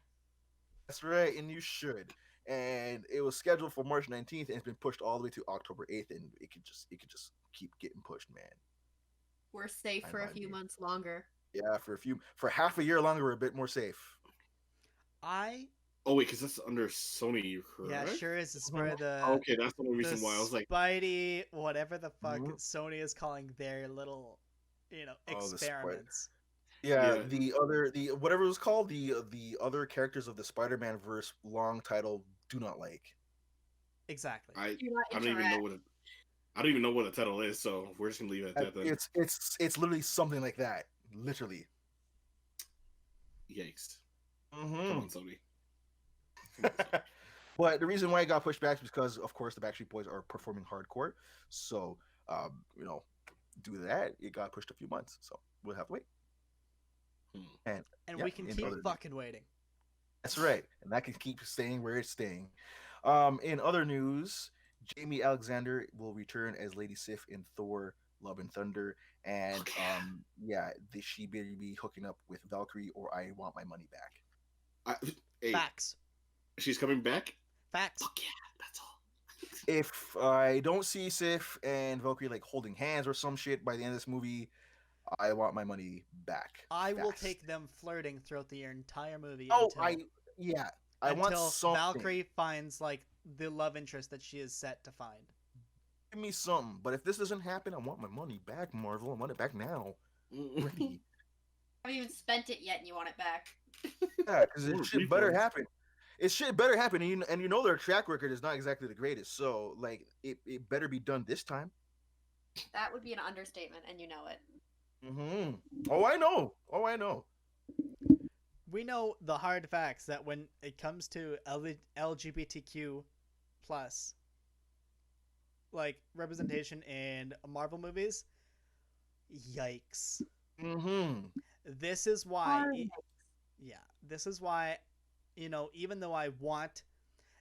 That's right, and you should. And it was scheduled for March 19th, and it's been pushed all the way to October 8th, and it could just keep getting pushed, man. We're safe I for a mind few you. months longer. Yeah, for half a year longer, we're a bit more safe. Oh wait, because that's under Sony, Yeah, correct? sure is. It's where the Okay, that's the only the reason why I was like, Spidey, whatever the fuck Mhm. Sony is calling their little, Oh, the experiments. Yeah, Yeah. the whatever it was called, the other characters of the Spider-Man verse long title do not like. Exactly. I Do not don't even know I don't even know what the title is, so we're just gonna leave it at that then. It's literally something like that, literally. Yikes! Mm-hmm. Come on, Sony. But the reason why it got pushed back is because, of course, the Backstreet Boys are performing hardcore. So, due to that, it got pushed a few months. So we'll have to wait. And And yeah, we can in keep other- fucking waiting. that's right, and that can keep staying where it's staying. In other news, Jamie Alexander will return as Lady Sif in Thor: Love and Thunder, and she better be hooking up with Valkyrie, or I want my money back. Hey, Facts. she's coming back. Facts. Fuck yeah, that's all. If I don't see Sif and Valkyrie like holding hands or some shit by the end of this movie, I want my money back. I will fast. take them flirting throughout the entire movie Oh, until, I want until something. Valkyrie finds like the love interest that she is set to find. Give me something. But if this doesn't happen, I want my money back, Marvel. I want it back now. Already. I haven't even spent it yet, and you want it back. Yeah, because Or it shit better refunds. happen. It shit better happen, and you know their track record is not exactly the greatest. So like, it better be done this time. That would be an understatement, and you know it. Mm-hmm. Oh, I know. Oh, I know. We know the hard facts that when it comes to LGBTQ plus like representation in Marvel movies, yikes. Mm-hmm. This is why this is why, even though I want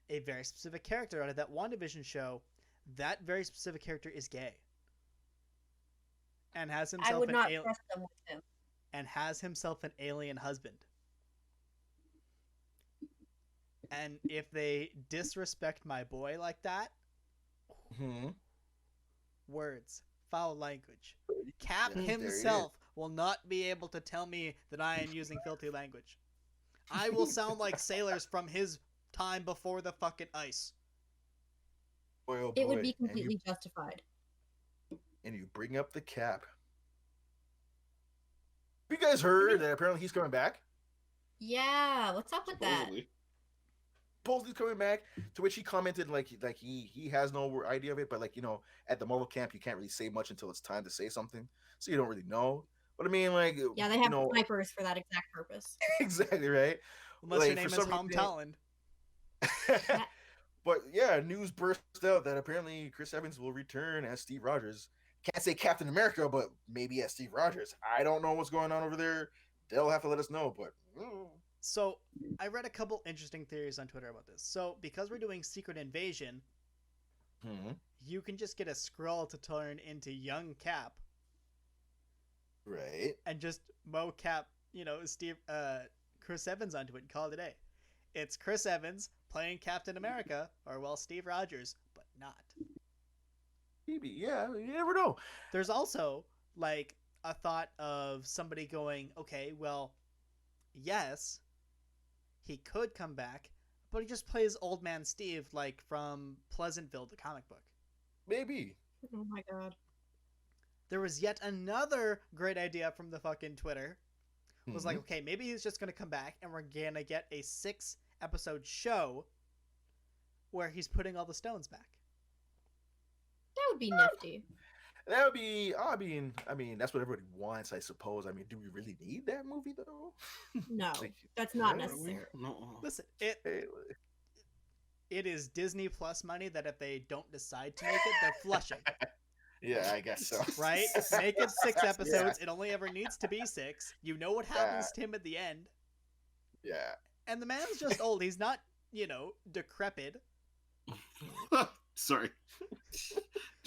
a very specific character out of that WandaVision show, that very specific character is gay. And has I himself would an not trust them with him. and has himself an alien husband. And if they disrespect my boy like that, Mm-hmm. words, foul language. Cap Yeah, there it is. himself will not be able to tell me that I am using filthy language. I will sound like sailors from his time before the fucking ice. Boy, oh It would boy. be completely justified. And you bring up the Cap. Have you guys heard that apparently he's coming back? Yeah, what's up with that? Supposedly. Supposedly coming back, to which he commented like he has no idea of it, but at the Marvel camp you can't really say much until it's time to say something, so you don't really know. But I mean, Yeah, they have snipers for that exact purpose. exactly right. Unless Like, your name for is some Home reason- Talon. But yeah, news burst out that apparently Chris Evans will return as Steve Rogers. Can't say Captain America, but maybe as Steve Rogers. I don't know what's going on over there. They'll have to let us know, but So, I read a couple interesting theories on Twitter about this. So, because we're doing Secret Invasion, you can just get a Skrull to turn into young Cap right. and just mocap, Chris Evans onto it and call it a day. It's Chris Evans playing Captain America, or Steve Rogers, but not. Maybe, yeah, you never know. There's also like a thought of somebody going, okay, well, yes, he could come back, but he just plays Old Man Steve like from Pleasantville, the comic book. Maybe. Oh my god. There was yet another great idea from the fucking Twitter. It was like, okay, maybe he's just gonna come back and we're gonna get a 6-episode show where he's putting all the stones back. That would be nifty. That would be. I mean, that's what everybody wants, I suppose. I mean, do we really need that movie though? No, Like, that's not yeah, necessary. No. Listen, Hey, it is Disney Plus money that if they don't decide to make it, they're flushing. yeah, I guess so. Right? Make it 6 episodes. It only ever needs to be 6. You know what happens to him at the end. Yeah. And the man's just old. He's not, decrepit. Sorry.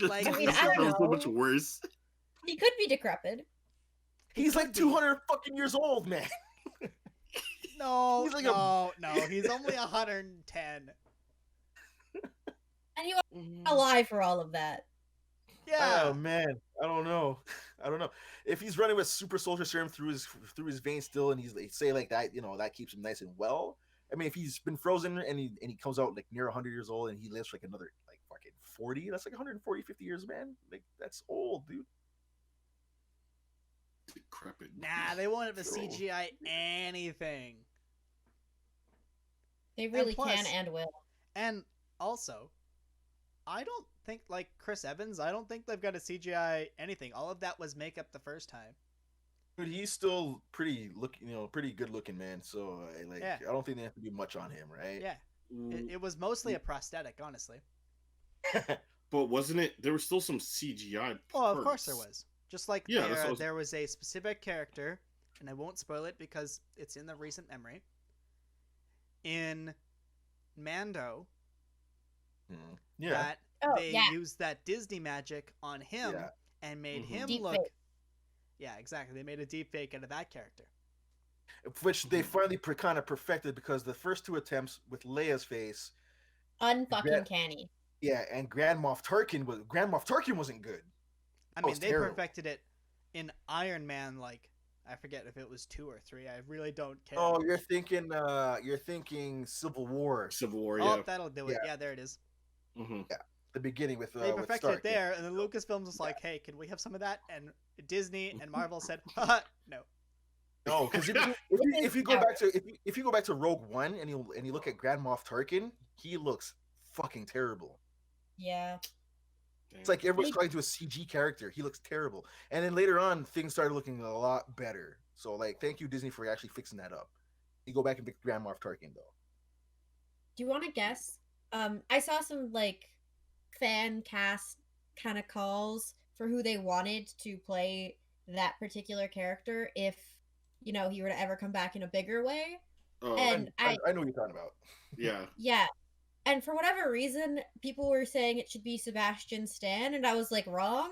Like, I mean, I don't sounds so know. much worse. He could be decrepit. He's like 200 fucking years old, man. No, He's like no. He's only 110. And he was alive for all of that. Yeah. Oh man, I don't know. If he's running with super soldier serum through his veins still, and he's say like that, that keeps him nice and well. I mean, if he's been frozen and he comes out like near 100 years old and he lives like another like fucking 40, that's like 140, 50 years, man. Like that's old, dude. Decrepit. Nah, they won't have to Sure. CGI anything. They really plus- can and will. And also, I don't think, like Chris Evans, I don't think they've got to CGI anything. All of that was makeup the first time. Dude, he's still pretty good looking, man. So Yeah. I don't think they have to do much on him, right? Yeah. It was mostly a prosthetic, honestly. But wasn't it? There was still some CGI. Oh, of course parts. there was. Just like Yeah, that's what I was- there was a specific character, and I won't spoil it because it's in the recent memory. In Mando, Yeah. that Oh, they yeah. used that Disney magic on him Yeah. and made Mhm. him Deep look. fake. Yeah, exactly. They made a deep fake out of that character. Which they finally kind of perfected because the first 2 attempts with Leia's face, Unfucking Yeah. canny. yeah, and Grand Moff Tarkin wasn't good. I Oh, mean, it's they terrible. perfected it in Iron Man. Like, I forget if it was 2 or 3. I really don't care. Oh, you're thinking Civil War, Civil War. Oh, Yeah. that'll do it. Yeah. Yeah, there it is. hmm the beginning with They with perfected Stark. it there, and then Lucasfilms was like, "Hey, can we have some of that?" And Disney and Marvel said, "Haha, no." No, because if you go back to Rogue One and you look at Grand Moff Tarkin, he looks fucking terrible. Yeah. Damn. It's like everyone's Like- talking to a CG character. He looks terrible. And then later on, things started looking a lot better. So like, thank you Disney for actually fixing that up. You go back and pick Grand Moff Tarkin though. Do you want to guess? I saw some like fan cast kind of calls for who they wanted to play that particular character if he were to ever come back in a bigger way. Oh, And I know what you're talking about. yeah. Yeah. And for whatever reason, people were saying it should be Sebastian Stan, and I was like, wrong.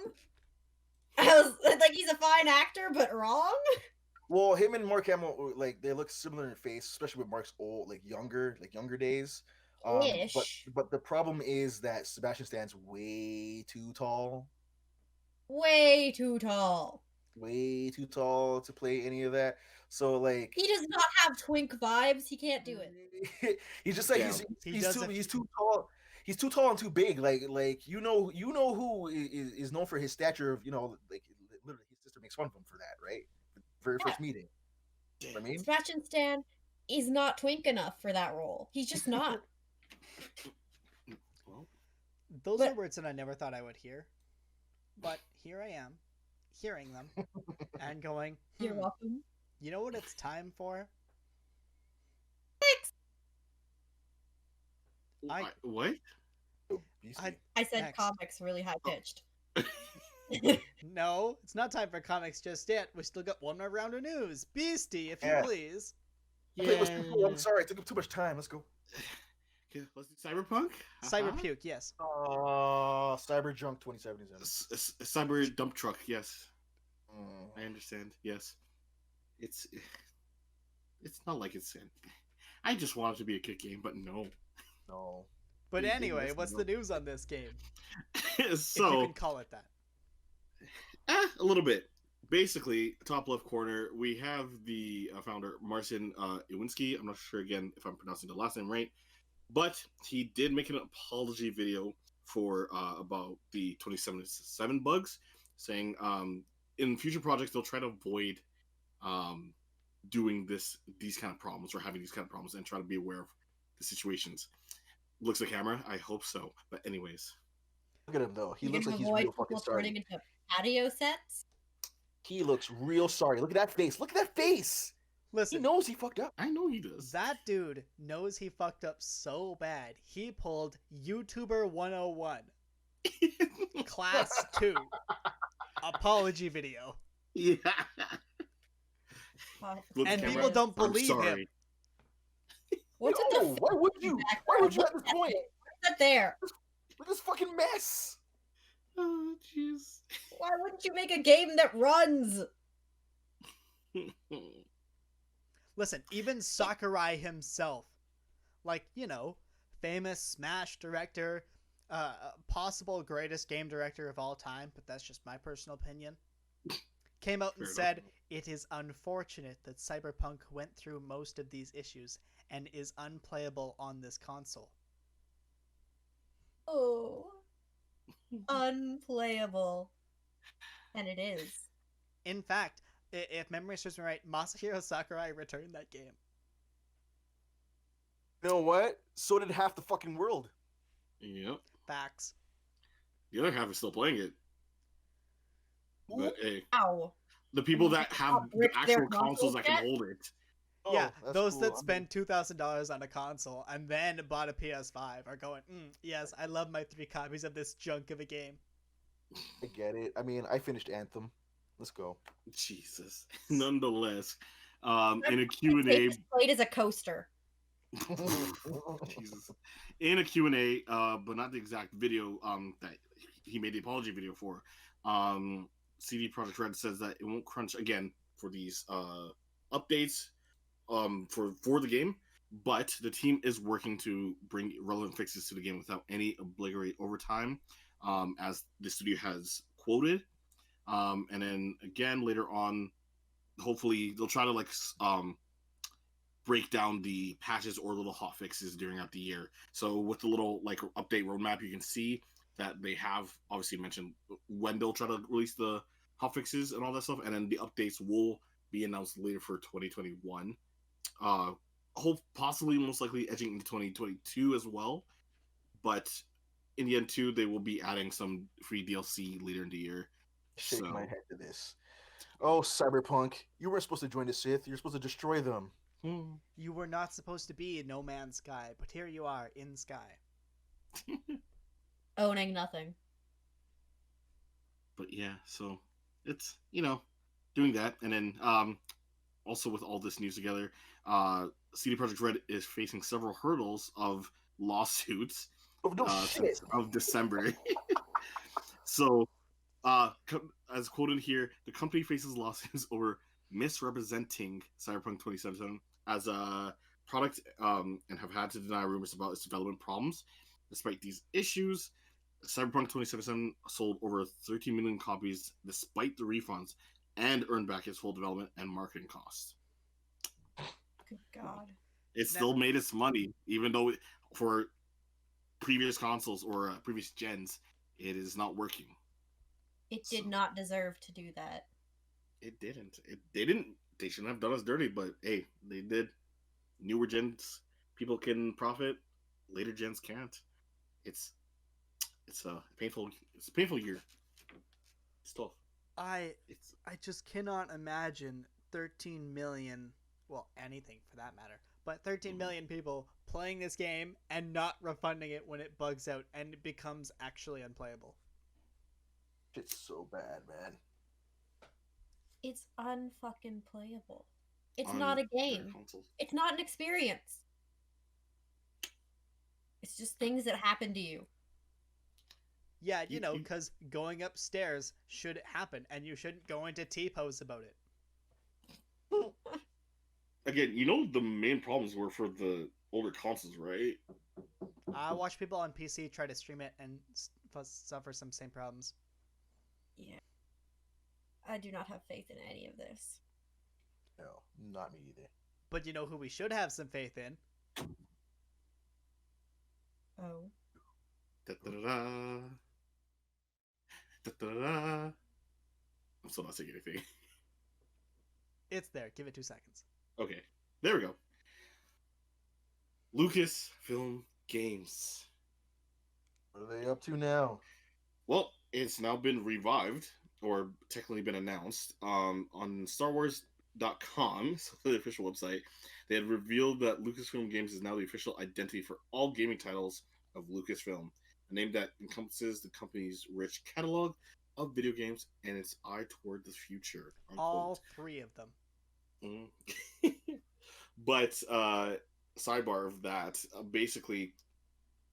I was like, he's a fine actor, but wrong. Well, him and Mark Hamill, like they look similar in face, especially with Mark's old, younger days. But Ish. but the problem is that Sebastian Stan's way too tall, Way too tall. to play any of that. So like, He does not have twink vibes. He can't do it. he's just like Yeah. he's too tall. He's too tall and too big. Like who is known for his stature of like literally his sister makes fun of him for that, right? Very first meeting. You know what I mean? Sebastian Stan is not twink enough for that role. He's just not. Well, Those But- are words that I never thought I would hear. But here I am, hearing them and going, You're welcome. you know what it's time for? I- what? Beastie. I said Next. comics really high pitched. No, it's not time for comics just yet. We still got one more round of news. Beastie, if you Yeah. please. I played with people. I'm sorry, it took up too much time. Let's go. Okay, let's do Cyberpunk. Cyber Uh-huh. puke, yes. Cyberjunk 2077. Cyber dump truck. Yes, Mm. I understand. Yes, it's not like it's. I just want it to be a good game, but no. No. But Big anyway, list, what's no. the news on this game? If you So can call it that. a little bit. Basically, top left corner, we have the founder Marcin Iwinski. I'm not sure again if I'm pronouncing the last name right, but he did make an apology video for about the 2077 bugs, saying in future projects they'll try to avoid doing these kind of problems or having these kind of problems and try to be aware of the situations. Looks at camera, I hope so. But anyways, Look at him though. He You're looks gonna like he's avoid real fucking people turning sorry. into patio sets. He looks real sorry. Look at that face. Look at that face. He Listen, knows he fucked up. I know he does. that dude knows he fucked up so bad. He pulled YouTuber 101, Class 2, apology video. Yeah. Wow. Look at And camera, people don't I'm believe him. sorry. What's No, in the why would you? Why would you at this point? What's that there? Look at this fucking mess. Oh, jeez. Why wouldn't you make a game that runs? Listen, even Sakurai himself, like, famous Smash director, possible greatest game director of all time, but that's just my personal opinion, came out and Fair said, enough. it is unfortunate that Cyberpunk went through most of these issues and is unplayable on this console. Oh. Unplayable. And it is. In fact, if memory serves me right, Masahiro Sakurai returned that game. You know what? So did half the fucking world. Yep. Facts. The other half is still playing it. But hey, Ow. the people that have the Rip their actual consoles that consoles can hold it. Oh, Yeah, that's those cool. that I'm- spend $2,000 on a console and then bought a PS5 are going, yes, I love my 3 copies of this junk of a game. I get it. I mean, I finished Anthem. Let's go. Jesus. Nonetheless, in a Q&A, It's played as a coaster. Jesus. In a Q&A, but not the exact video that he made the apology video for, CD Projekt Red says that it won't crunch again for these updates for the game, but the team is working to bring relevant fixes to the game without any obligatory overtime, as the studio has quoted. And then again later on, hopefully they'll try to break down the patches or little hot fixes during out the year. So with the little update roadmap, you can see that they have obviously mentioned when they'll try to release the hot fixes and all that stuff, and then the updates will be announced later for 2021. Hope possibly most likely edging into 2022 as well. But in the end too, they will be adding some free DLC later in the year. Shake So my head to this. Oh, Cyberpunk, you weren't supposed to join the Sith. You're supposed to destroy them. You were not supposed to be in No Man's Sky, but here you are in Sky. Owning nothing. But yeah, so it's doing that, and then also with all this news together, CD Projekt Red is facing several hurdles of lawsuits Oh no shit! since of December. So, as quoted here, the company faces lawsuits over misrepresenting Cyberpunk 2077 as a product, and have had to deny rumors about its development problems. Despite these issues, Cyberpunk 2077 sold over 13 million copies despite the refunds and earned back its full development and marketing costs. Good God. It still made its money, even though for previous consoles or previous gens, it is not working. It did not deserve to do that. It didn't. They didn't. They shouldn't have done us dirty, but hey, they did. Newer gens, people can profit. Later gens can't. It's a painful year. It's tough. I just cannot imagine 13 million, well, anything for that matter, but 13 million people playing this game and not refunding it when it bugs out and it becomes actually unplayable. It's so bad, man. It's unfucking playable. It's not a game. It's not an experience. It's just things that happen to you. Yeah, because going upstairs should happen, and you shouldn't go into T-pose about it. Again, the main problems were for the older consoles, right? I watch people on PC try to stream it and suffer some same problems. Yeah. I do not have faith in any of this. No, not me either. But you know who we should have some faith in? Oh. Da-da-da-da. Da-da-da-da. I'm still not saying anything. It's there. Give it 2 seconds. Okay, there we go. Lucasfilm Games. What are they up to now? Well, it's now been revived, or technically been announced, on StarWars.com, so the official website. They had revealed that Lucasfilm Games is now the official identity for all gaming titles of Lucasfilm, a name that encompasses the company's rich catalog of video games and its eye toward the future. Unquote. All 3 of them. But sidebar of that, basically,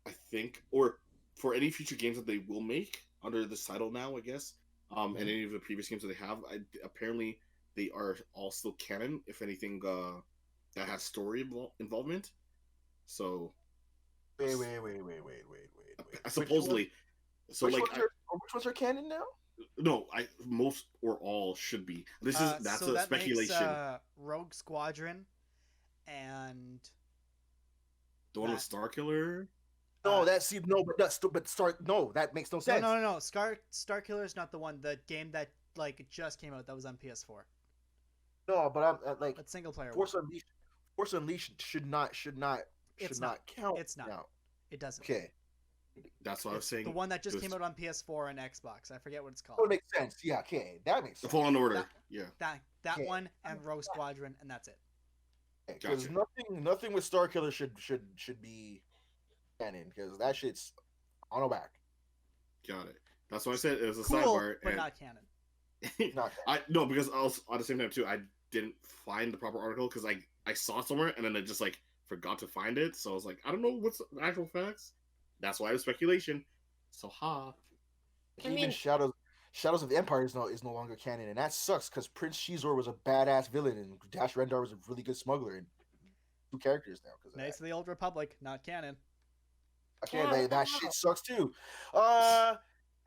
I think, or for any future games that they will make under this title now, I guess, and any of the previous games that they have, apparently they are all still canon. If anything, that has story involvement. So, Wait. supposedly, which ones are canon now? No, most or all should be. That's a speculation. Makes, Rogue Squadron and the one with Starkiller. No, that makes no sense. No. Starkiller is not the one. The game that just came out that was on PS4. No, but I'm like that single player. Force Unleashed should not count. It's not. Now. It doesn't. Okay. That's what I was saying. The one that just came out on PS4 and Xbox. I forget what it's called. That makes sense. Yeah, okay. That makes sense. The Fallen Order. That one and Rogue Squadron, and that's it. Because nothing with Starkiller should be canon, because that shit's on our back. Got it. That's why I said it was a cool, sidebar. But not canon. Not canon. No, because also at the same time too, I didn't find the proper article because I saw it somewhere and then I just forgot to find it. So I was like, I don't know what's the actual facts. That's why it was speculation. So Even Shadows of the Empire is no longer canon, and that sucks because Prince Shizor was a badass villain and Dash Rendar was a really good smuggler, and 2 characters now. Knights of the Old Republic, not canon. Okay, that shit sucks too.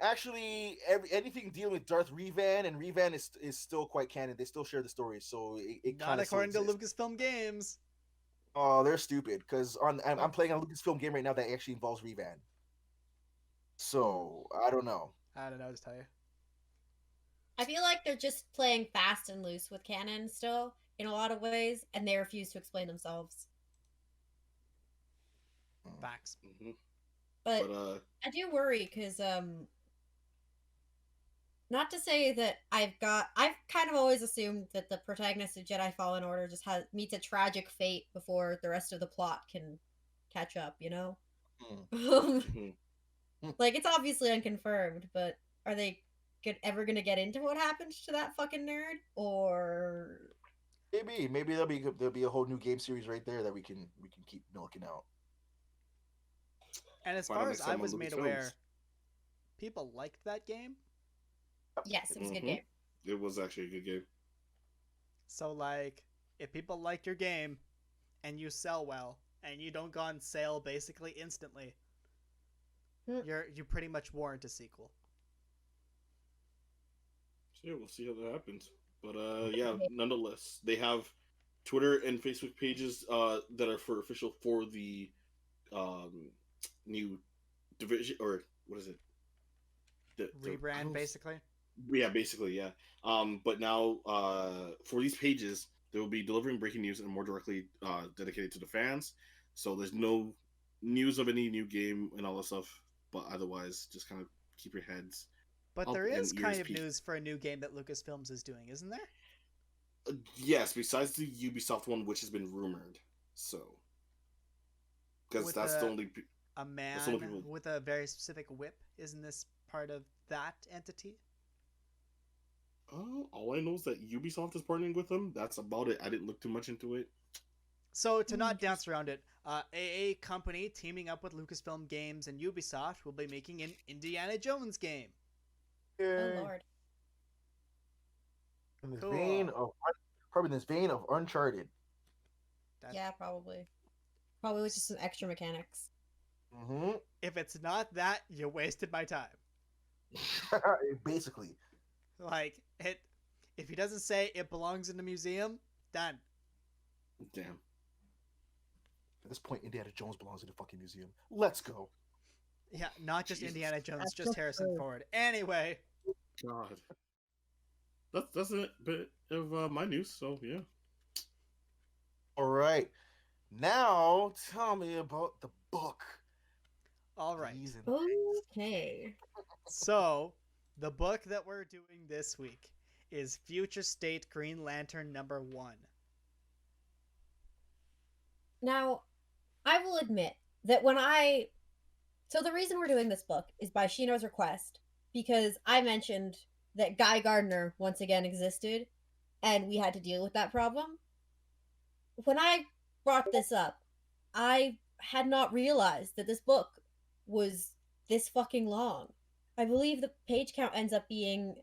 Actually, anything dealing with Darth Revan, and Revan is still quite canon. They still share the story, so it not according to Lucasfilm Games. Oh, they're stupid because I'm playing a Lucasfilm game right now that actually involves Revan. So I don't know. I don't know what to tell you. I feel like they're just playing fast and loose with canon still in a lot of ways, and they refuse to explain themselves. Facts. Mm-hmm. But But I do worry because not to say that I've kind of always assumed that the protagonist of Jedi Fallen Order just meets a tragic fate before the rest of the plot can catch up, you know? mhm. Like, it's obviously unconfirmed, but are they ever gonna get into what happened to that fucking nerd? Or Maybe there'll be a whole new game series right there that we can keep milking out. And as Find out far as next I time on was made aware, Lucasfilms. people liked that game. yes, it was a good Mhm. game. It was actually a good game. So like, if people like your game and you sell well and you don't go on sale basically instantly, Hmm. you pretty much warrant a sequel. So yeah, we'll see how that happens. But yeah, nonetheless, they have Twitter and Facebook pages that are for official for the um new division, or what is it? I Rebrand don't, basically. yeah, basically, yeah. But now for these pages, they will be delivering breaking news and more directly dedicated to the fans. So there's no news of any new game and all that stuff. But otherwise, just kind of keep your heads But up there and is ears kind of peeled. news for a new game that Lucasfilms is doing, isn't there? Yes, besides the Ubisoft one, which has been rumored. So, because With that's the a only a that's the only man people. with a very specific whip. Isn't this part of that entity? All I know is that Ubisoft is partnering with them. That's about it. I didn't look too much into it. So to not dance around it, a company teaming up with Lucasfilm Games and Ubisoft will be making an Indiana Jones game. Oh Yay. lord. In this Cool. vein of probably in this vein of Uncharted. That, Yeah, probably. Probably with just some extra mechanics. Mm-hmm. If it's not that, you wasted my time. Basically. Like it, if he doesn't say it belongs in the museum, done. Damn. At this point, Indiana Jones belongs in the fucking museum. Let's go. Yeah, not just Jesus. Indiana Jones, That's just so Harrison true. Ford. Anyway, God. That's a bit of my news. So yeah. All right. Now tell me about the book. all right. Please and Okay. So the book that we're doing this week is Future State Green Lantern #1. Now, I will admit that so the reason we're doing this book is by Shino's request, because I mentioned that Guy Gardner once again existed and we had to deal with that problem. When I brought this up, I had not realized that this book was this fucking long. I believe the page count ends up being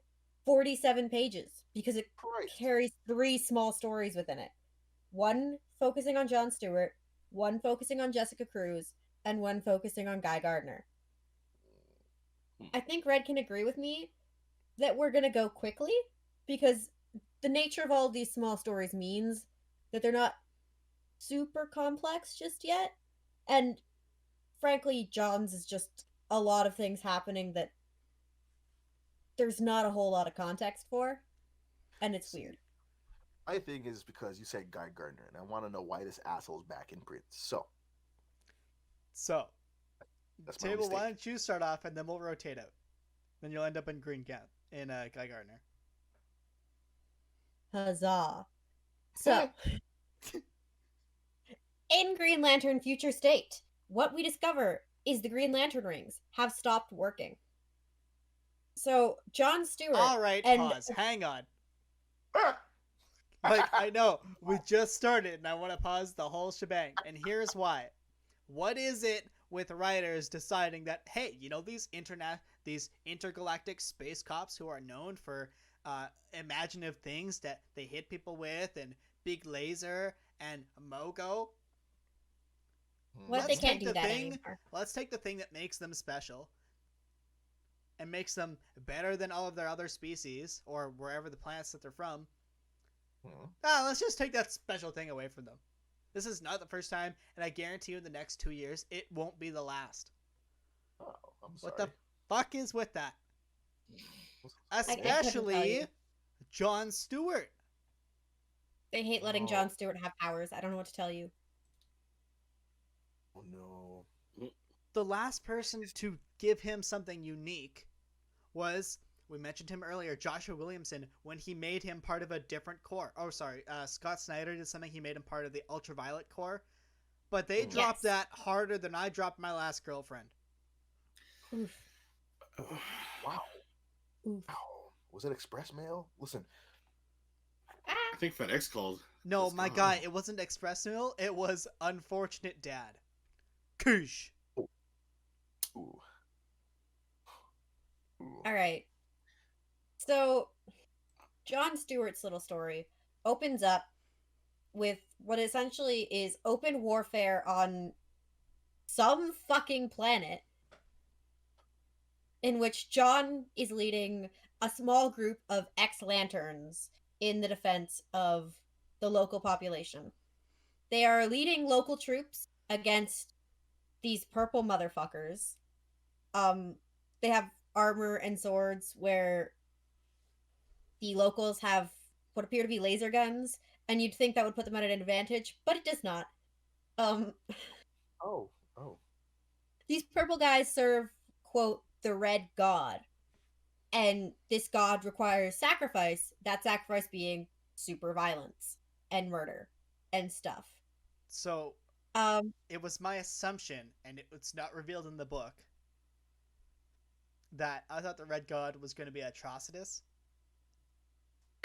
47 pages because it Christ. carries 3 small stories within it. One focusing on Jon Stewart, one focusing on Jessica Cruz, and one focusing on Guy Gardner. I think Red can agree with me that we're going to go quickly because the nature of all of these small stories means that they're not super complex just yet. And frankly, John's is just a lot of things happening that there's not a whole lot of context for, and it's weird. I think it's because you said Guy Gardner, and I want to know why this asshole's back in print. So So, that's my Table, why mistake. don't you start off and then we'll rotate out. Then you'll end up in Guy Gardner. Huzzah. So, in Green Lantern Future State, what we discover is the Green Lantern rings have stopped working. So, Jon Stewart. All right, and pause. Hang on. Ah! Like, I know, we just started and I want to pause the whole shebang. And here's why. What is it with writers deciding that, hey, you know these intergalactic space cops who are known for imaginative things that they hit people with, and big laser and Mogo? What, Let's they can't take do the that thing. anymore. Let's take the thing that makes them special and makes them better than all of their other species or wherever the planets that they're from. Let's just take that special thing away from them. This is not the first time, and I guarantee you in the next 2 years, it won't be the last. Oh, I'm sorry. What the fuck is with that? I couldn't tell Especially you. Jon Stewart. They hate letting Oh. Jon Stewart have powers. I don't know what to tell you. Oh no. the last person to give him something unique was, we mentioned him earlier, Joshua Williamson, when he made him part of a different corps. Oh, sorry, Scott Snyder did something, he made him part of the Ultraviolet Corps. But they dropped that harder than I dropped my last girlfriend. Oof. Wow. Oof. Wow. Was it express mail? Listen. I think FedEx called. No, It's my gone. guy, it wasn't Express Mail, it was Unfortunate Dad. Koosh. Ooh. All right. So, Jon Stewart's little story opens up with what essentially is open warfare on some fucking planet in which Jon is leading a small group of ex-lanterns in the defense of the local population. They are leading local troops against these purple motherfuckers. They have armor and swords where the locals have what appear to be laser guns, and you'd think that would put them at an advantage, but it does not. Oh. These purple guys serve, quote, the Red God. And this god requires sacrifice, that sacrifice being super violence and murder and stuff. So, it was my assumption, and it's not revealed in the book, that I thought the Red God was going to be Atrocitus.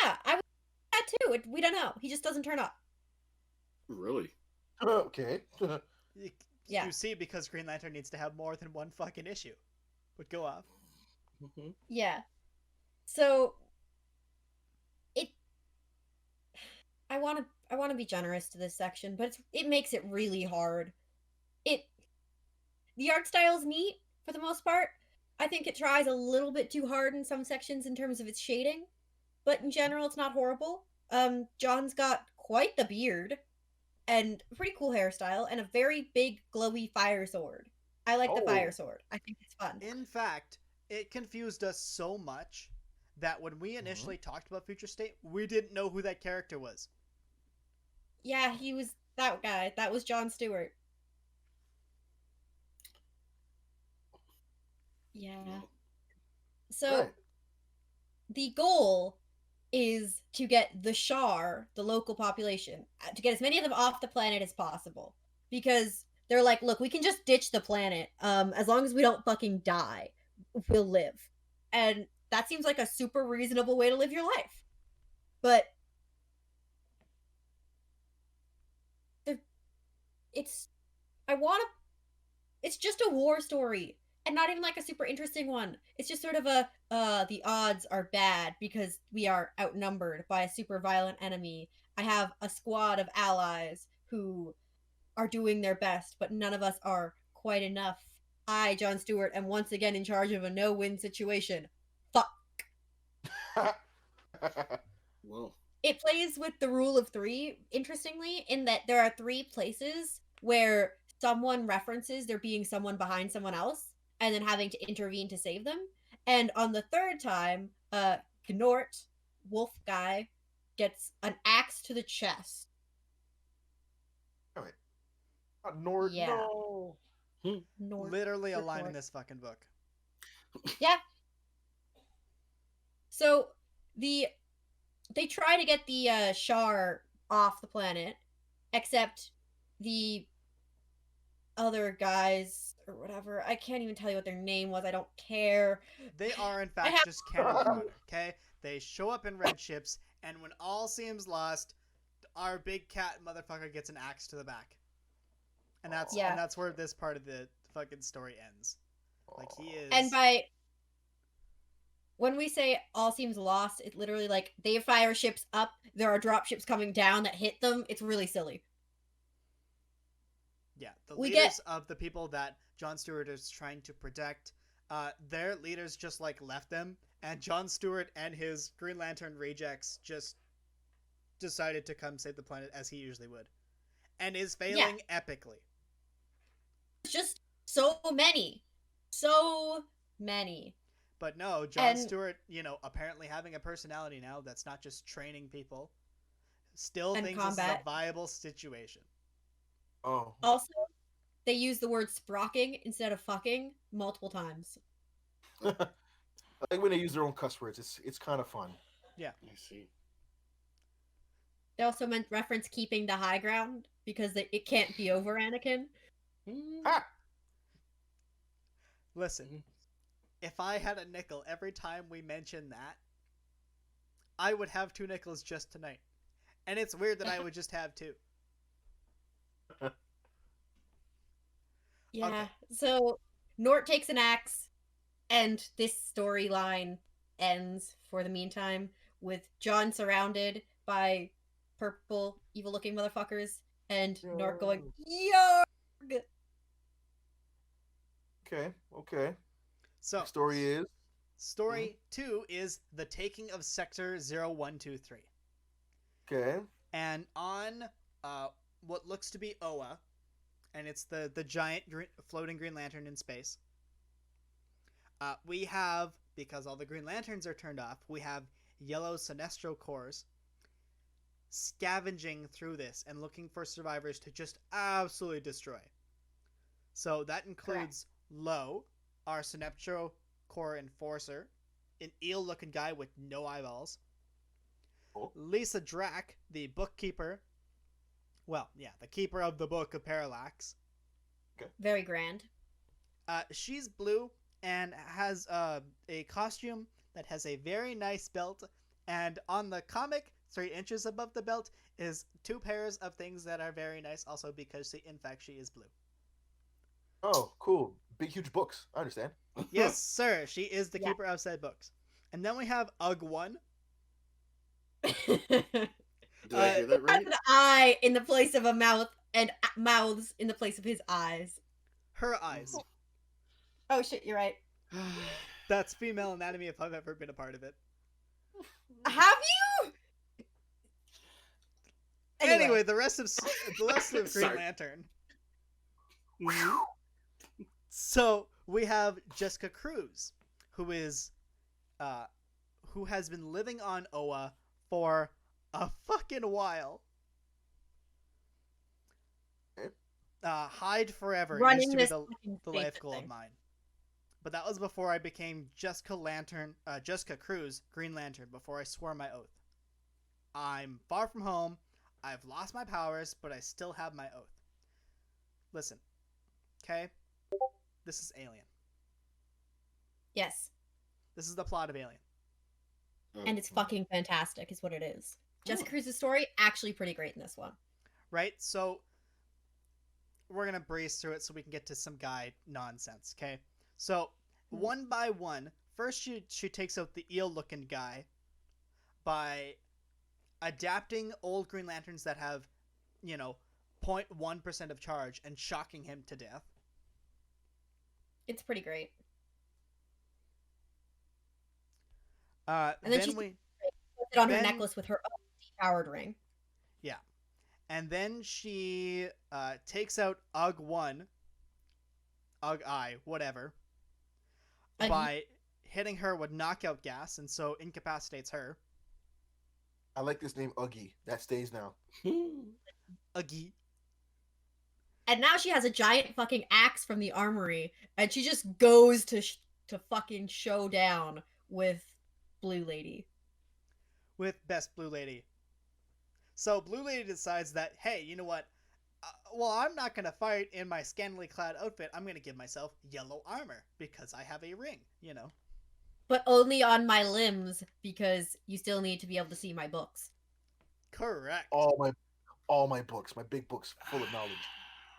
Yeah, I would that too. We don't know. He just doesn't turn up. Really? Okay. Yeah. You see, because Green Lantern needs to have more than one fucking issue. But go off. Mm-hmm. Yeah. So I want to be generous to this section, but it makes it really hard. The art style's neat for the most part. I think it tries a little bit too hard in some sections in terms of its shading, but in general it's not horrible. John's got quite the beard and a pretty cool hairstyle and a very big glowy fire sword. I like the fire sword. I think it's fun. In fact, it confused us so much that when we initially talked about Future State, we didn't know who that character was. Yeah, he was that guy. That was Jon Stewart. Yeah. So, Right. the goal is to get the Shar, the local population, to get as many of them off the planet as possible. Because they're like, look, we can just ditch the planet. As long as we don't fucking die, we'll live. And that seems like a super reasonable way to live your life. But it's just a war story. And not even like a super interesting one. It's just sort of the odds are bad because we are outnumbered by a super violent enemy. I have a squad of allies who are doing their best, but none of us are quite enough. I, Jon Stewart, am once again in charge of a no-win situation. Fuck. Well, It plays with the rule of three, interestingly, in that there are 3 places where someone references there being someone behind someone else, and then having to intervene to save them. And on the 3rd time, Gnort, wolf guy, gets an axe to the chest. Nord, Yeah. no. Nort, Literally a line in Nort. this fucking book. Yeah. So they try to get the Shar off the planet, except the other guys or whatever. I can't even tell you what their name was. I don't care. They are, in fact, just cannon fodder, okay? They show up in red ships, and when all seems lost, our big cat motherfucker gets an axe to the back. And that's where this part of the fucking story ends. Like, he is... And when we say all seems lost, it's literally like they fire ships up, there are drop ships coming down that hit them. It's really silly. Yeah, the leaders of the people that Jon Stewart is trying to protect, their leaders just, like, left them, and Jon Stewart and his Green Lantern rejects just decided to come save the planet as he usually would. And is failing epically. Just so many. So many. But no, Jon Stewart, apparently having a personality now that's not just training people, still thinks this is a viable situation. Oh. Also, they use the word sprocking instead of fucking multiple times. I like when they use their own cuss words. It's kind of fun. Yeah. I see. They also meant reference keeping the high ground because it can't be over Anakin. Ah! Listen, if I had a nickel every time we mention that, I would have 2 nickels just tonight. And it's weird that I would just have 2. Yeah. Okay. So Nort takes an axe, and this storyline ends for the meantime with John surrounded by purple, evil-looking motherfuckers, and Nort going, "Yarg!" Okay. So, Story is story 2 is the taking of Sector 0123. okay. And on what looks to be Oa, and it's the giant floating Green Lantern in space, we have, because all the Green Lanterns are turned off, we have yellow Sinestro cores scavenging through this and looking for survivors to just absolutely destroy. So that includes Lo, our Sinestro core enforcer, an eel-looking guy with no eyeballs, Oh. Lisa Drack, the bookkeeper, the keeper of the Book of Parallax. Very grand. She's blue and has a costume that has a very nice belt, and on the comic, 3 inches above the belt, is 2 pairs of things that are very nice also because, in fact, she is blue. Oh, cool. Big, huge books. I understand. Yes, sir. She is the Yeah. keeper of said books. And then we have Ug1. Did I hear that Has right? an eye in the place of a mouth, and mouths in the place of his eyes. Her eyes. Oh shit, you're right. That's female anatomy if I've ever been a part of it. Have you? Anyway, the rest of Green Sorry. Lantern. So we have Jessica Cruz, who has been living on Oa for a fucking while. Hide forever Running used to be this the fucking life thing. goal of mine. But that was before I became Jessica Cruz, Green Lantern, before I swore my oath. I'm far from home, I've lost my powers, but I still have my oath. Listen, okay? This is Alien. Yes, This is the plot of Alien. and it's fucking fantastic, is what it is. Jessica Cruz's story actually pretty great in this one. Right? So, we're gonna breeze through it so we can get to some guy nonsense, okay? So, one by one, first she takes out the eel-looking guy by adapting old Green Lanterns that have, 0.1% of charge and shocking him to death. It's pretty great. And then she puts it on her then- necklace with her own depowered ring. Yeah. And then she takes out Ug1, Ug-I, whatever, by hitting her with knockout gas, and so incapacitates her. I like this name, Uggy. That stays now. Uggy. And now she has a giant fucking axe from the armory, and she just goes to fucking show down with Blue Lady. With Best Blue Lady. So Blue Lady decides that, hey, you know what? I'm not going to fight in my scantily clad outfit. I'm going to give myself yellow armor because I have a ring, But only on my limbs, because you still need to be able to see my books. Correct. All my books, my big books full of knowledge.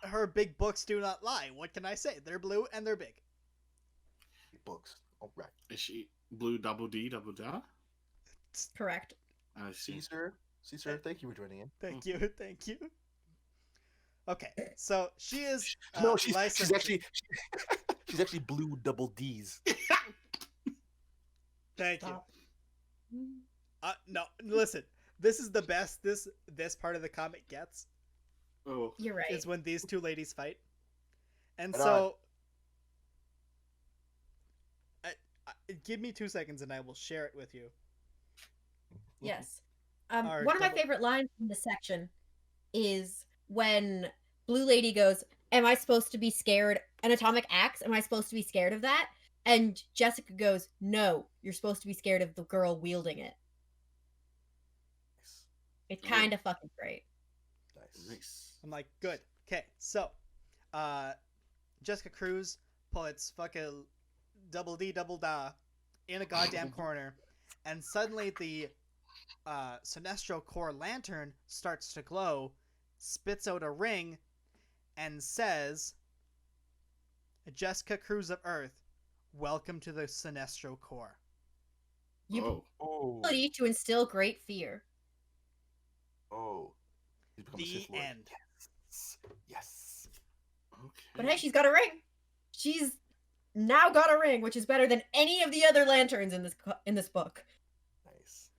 Her big books do not lie. What can I say? They're blue and they're big. Big books. All right. Is she blue double D double da? Correct. I see. See, sir. Thank you for joining in. Thank you. Okay, so she is No, she's licensed. she's actually blue double D's. Thank you. Stop. No, listen. This is the best this part of the comic gets. Oh, You're right. Is when these 2 ladies fight. And Right so give me 2 seconds and I will share it with you. Yes. Our One of my double- favorite lines in this section is when Blue Lady goes, am I supposed to be scared? An atomic axe, am I supposed to be scared of that? And Jessica goes, no, you're supposed to be scared of the girl wielding it. Nice. It's Oh. kind of fucking great. Nice. I'm like, good. Okay, so, Jessica Cruz puts fucking double D double da in a goddamn corner, and suddenly the Sinestro Core lantern starts to glow, spits out a ring, and says, Jessica Cruz of Earth, welcome to the Sinestro Core. You Oh. ability to instill great fear. Oh. He's become a The Sith Lord. end. Yes. Okay. But hey, she's got a ring. She's now got a ring, which is better than any of the other lanterns in this book. Nice.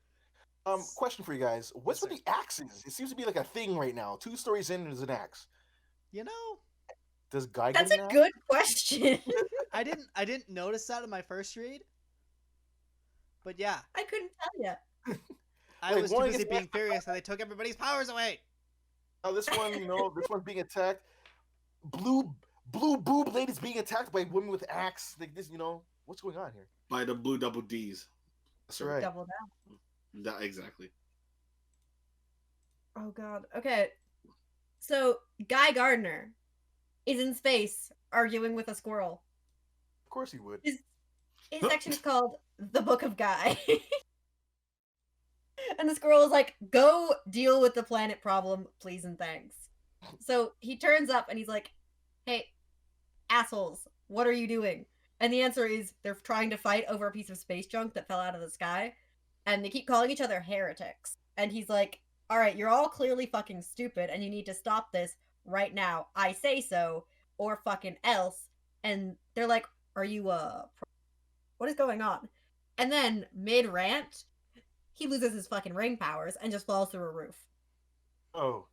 Question for you guys. What's Yes, with the axes? It seems to be like a thing right now. 2 stories in, there's an axe. You know, Does Guy That's get a an axe? good question. I didn't notice that in my first read. But yeah, I couldn't tell you. I Like, was too one busy gets- being furious that they took everybody's powers away. Oh, this one, this one's being attacked. Blue boob lady's being attacked by women with axe. Like this, what's going on here? By the blue double D's. That's right. Double down. That exactly. Oh god. Okay. So Guy Gardner is in space arguing with a squirrel. Of course he would. His section is called The Book of Guy. And the squirrel is like, go deal with the planet problem, please and thanks. So he turns up and he's like, hey, assholes, what are you doing? And the answer is they're trying to fight over a piece of space junk that fell out of the sky. And they keep calling each other heretics. And he's like, all right, you're all clearly fucking stupid and you need to stop this right now. I say so, or fucking else. And they're like, are you, what is going on? And then, mid-rant, he loses his fucking ring powers and just falls through a roof. Oh.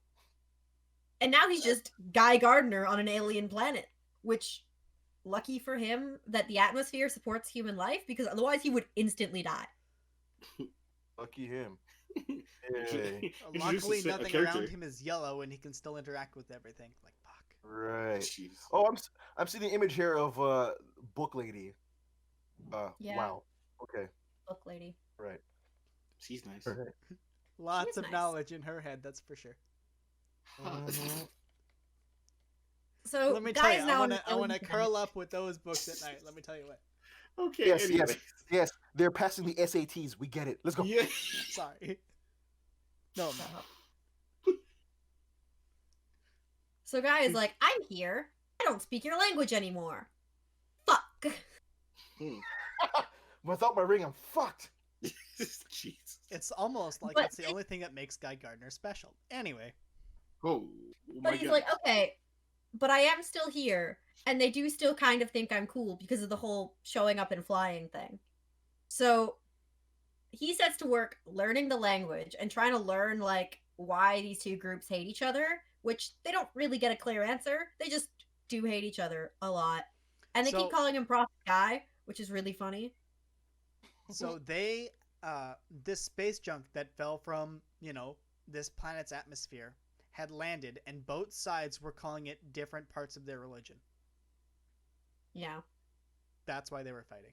And now he's just Guy Gardner on an alien planet, which, lucky for him that the atmosphere supports human life, because otherwise he would instantly die. Lucky him. Introduce Luckily, a nothing character. around him is yellow, and he can still interact with everything. Like, fuck. Right. Jeez. Oh, I'm seeing the image here of book lady. Yeah. Wow. Okay. Book lady. Right. She's nice. Right. Lots is of nice. knowledge in her head, that's for sure. Mhm. So, Let me tell Guy's you, now I on want an to alien curl up with those books at night. Let me tell you what. Okay. Yes, anyway. yes. They're passing the SATs. We get it. Let's go. Yeah. Sorry. No, I'm not. So Guy is like, I'm here. I don't speak your language anymore. Fuck. Without my ring, I'm fucked. Jeez. It's almost like But it's the only thing that makes Guy Gardner special. Anyway, Oh. But he's like, okay, but I am still here, and they do still kind of think I'm cool because of the whole showing up and flying thing. So he sets to work learning the language and trying to learn, like, why these two groups hate each other, which they don't really get a clear answer. They just do hate each other a lot. And they So- keep calling him Prophet Guy, which is really funny. so they, this space junk that fell from, this planet's atmosphere had landed, and both sides were calling it different parts of their religion. Yeah. That's why they were fighting.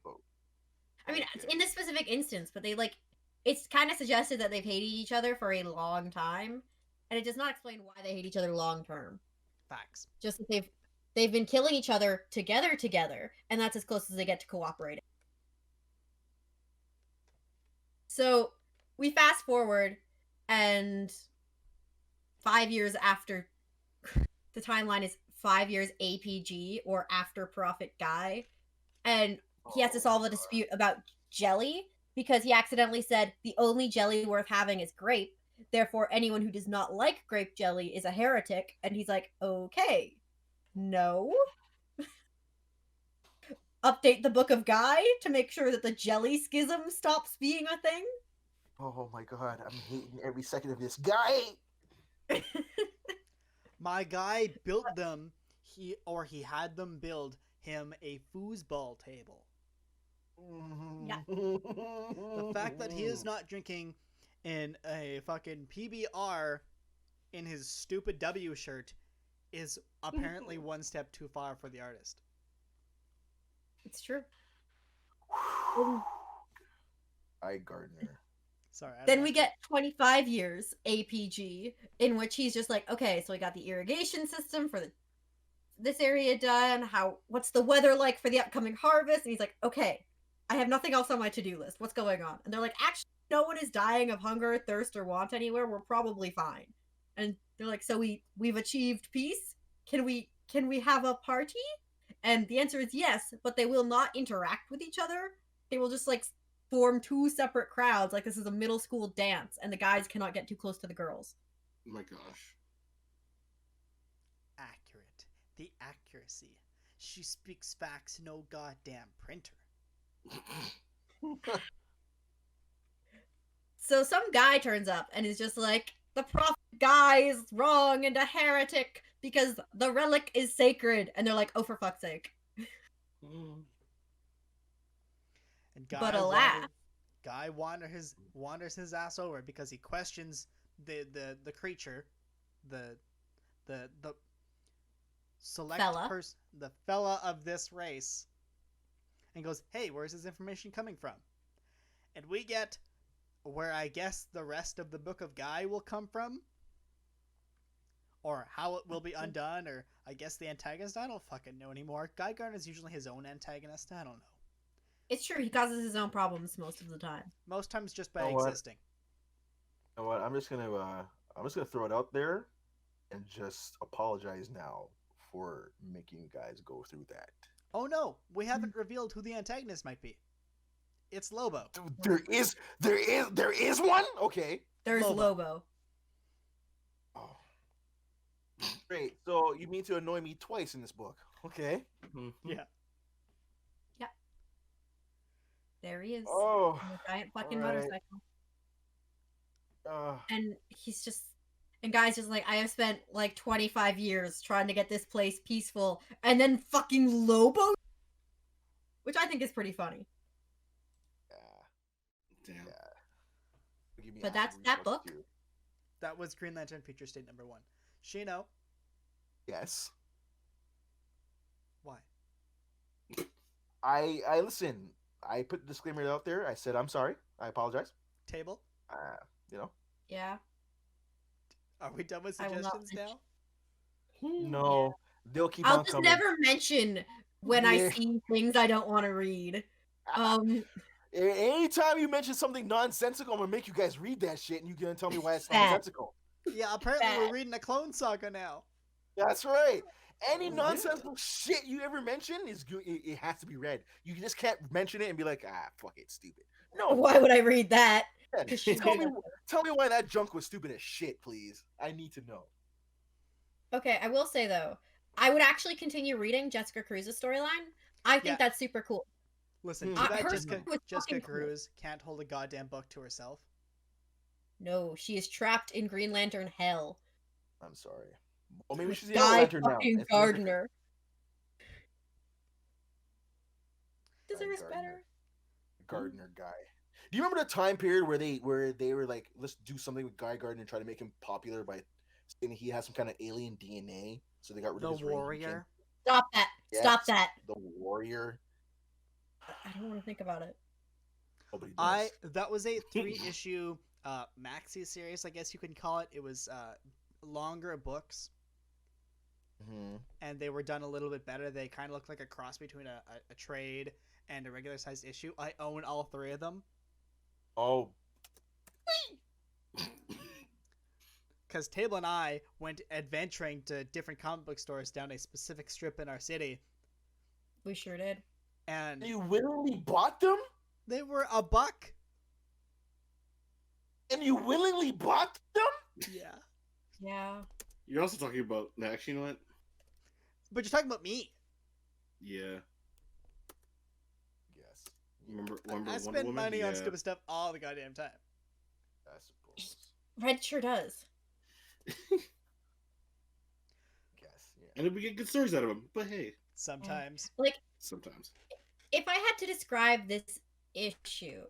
I mean, Okay. in this specific instance, but they, like, it's kind of suggested that they've hated each other for a long time, and it does not explain why they hate each other long term. Facts. Just that they've been killing each other together, and that's as close as they get to cooperating. So we fast forward, and 5 years after, the timeline is 5 years APG, or after Prophet Guy, and he has to solve a dispute about jelly because he accidentally said the only jelly worth having is grape. Therefore, anyone who does not like grape jelly is a heretic. And he's like, okay, no. Update the Book of Guy to make sure that the jelly schism stops being a thing. Oh my god, I'm hating every second of this guy. My guy built them, he had them build him a foosball table. Yeah. The fact that he is not drinking in a fucking PBR in his stupid W shirt is apparently one step too far for the artist. It's true. I Gardner. Sorry. Then we get 25 years APG, in which he's just like, okay, so we got the irrigation system for this area done. What's the weather like for the upcoming harvest? And he's like, okay, I have nothing else on my to-do list. What's going on? And they're like, actually, no one is dying of hunger, thirst, or want anywhere. We're probably fine. And they're like, so we've achieved peace. Can we have a party? And the answer is yes, but they will not interact with each other. They will just like form two separate crowds, like this is a middle school dance, and the guys cannot get too close to the girls. Oh my gosh. Accurate. The accuracy. She speaks facts, no goddamn printer. So some guy turns up and is just like, the prophet guy is wrong and a heretic because the relic is sacred. And they're like, oh, for fuck's sake. And But alas, Guy wanders his ass over because he questions the creature, the select Fella. person, the fella of this race, and goes, "Hey, where's this information coming from?" And we get where I guess the rest of the Book of Guy will come from, or how it will be undone, or I guess the antagonist. I don't fucking know anymore. Guy Gardner's usually his own antagonist. I don't know. it's true, he causes his own problems most of the time. Most times just by You know what? existing. You know what? I'm just gonna throw it out there, and just apologize now for making you guys go through that. Oh no, we haven't revealed who the antagonist might be. It's Lobo. Dude, there is one. Okay. There's Lobo. Lobo. Oh. Great. So you mean to annoy me twice in this book? Okay. Yeah. There he is. Oh. On a giant fucking alright. motorcycle. Uh, And he's just, and Guy's just like, I have spent like 25 years trying to get this place peaceful, and then fucking Lobo, which I think is pretty funny. yeah. Damn. Give me But acid that's that reflux book. too. That was Green Lantern Feature State number 1. Shino, Yes. why? I listen. I put the disclaimer out there. I said I'm sorry. I apologize. Table, You know. Yeah. are we done with I will not suggestions now? No, they'll keep I'll on just coming. never mention when I Yeah. see things I don't want to read. Anytime you mention something nonsensical, I'm gonna make you guys read that shit, and you're gonna tell me why it's Bad. nonsensical. Yeah, apparently Bad. we're reading a Clone Saga now. That's right. Any Yeah. nonsensical shit you ever mention is good. It has to be read. You just can't mention it and be like, fuck it, stupid. No, Why would I read that? yeah, 'Cause she tell made me, tell me why that junk was stupid as shit, please. I need to know. Okay, I will say though, I would actually continue reading Jessica Cruz's storyline. I think Yeah. that's super cool. Listen, Hmm. too bad Her Jessica, was Jessica fucking cool. Cruz can't hold a goddamn book to herself. No, she is trapped in Green Lantern hell. I'm sorry. Or maybe she's the Guy Lantern now. fucking It's different. Gardner. Guy Deserves Gardner. better. Gardner guy. Do you remember the time period where they were like, let's do something with Guy Gardner and try to make him popular by saying he has some kind of alien DNA? So they got rid The of his ring and Warrior. Stop that. Yes. Stop that. became the Warrior. I don't want to think about it. Nobody does. That was a 3-issue maxi series, I guess you can call it. It was longer books, Mhm. and they were done a little bit better. They kind of looked like a cross between a trade and a regular sized issue. I own all 3 of them Oh, because Table and I went adventuring to different comic book stores down a specific strip in our city, We sure did. and you willingly bought them, they were $1. and you willingly bought them. Yeah, Yeah. You're also talking about. No, actually, you know what? but you're talking about me. Yeah. Yes, Remember I Wonder spend Woman? money on Yeah. stupid stuff all the goddamn time. I suppose. Red sure does. Yes, yeah. And then we get good stories out of them. But hey, Sometimes. Like, sometimes. if I had to describe this issue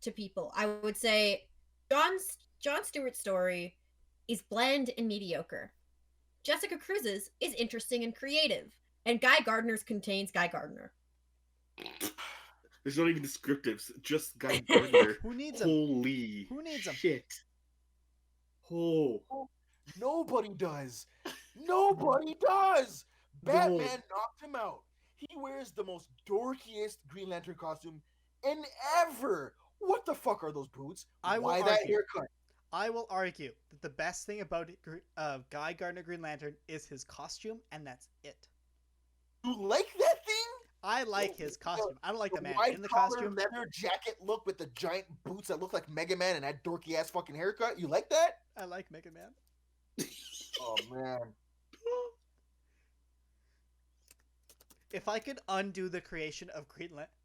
to people, I would say John Stewart's story is bland and mediocre. Jessica Cruz's is interesting and creative, and Guy Gardner's contains Guy Gardner. There's not even descriptives. Just Guy Gardner. Who needs him? Holy Who needs him? shit. Oh. Nobody does. Nobody does. Batman knocked him out. He wears the most dorkiest Green Lantern costume in ever. What the fuck are those boots? Why that haircut? I will argue that the best thing about Guy Gardner Green Lantern is his costume, and that's it. You like that thing? I like his costume. I don't like the man in the white-collar costume. leather jacket look with the giant boots that look like Mega Man and that dorky ass fucking haircut. You like that? I like Mega Man. Oh man. If I could undo the creation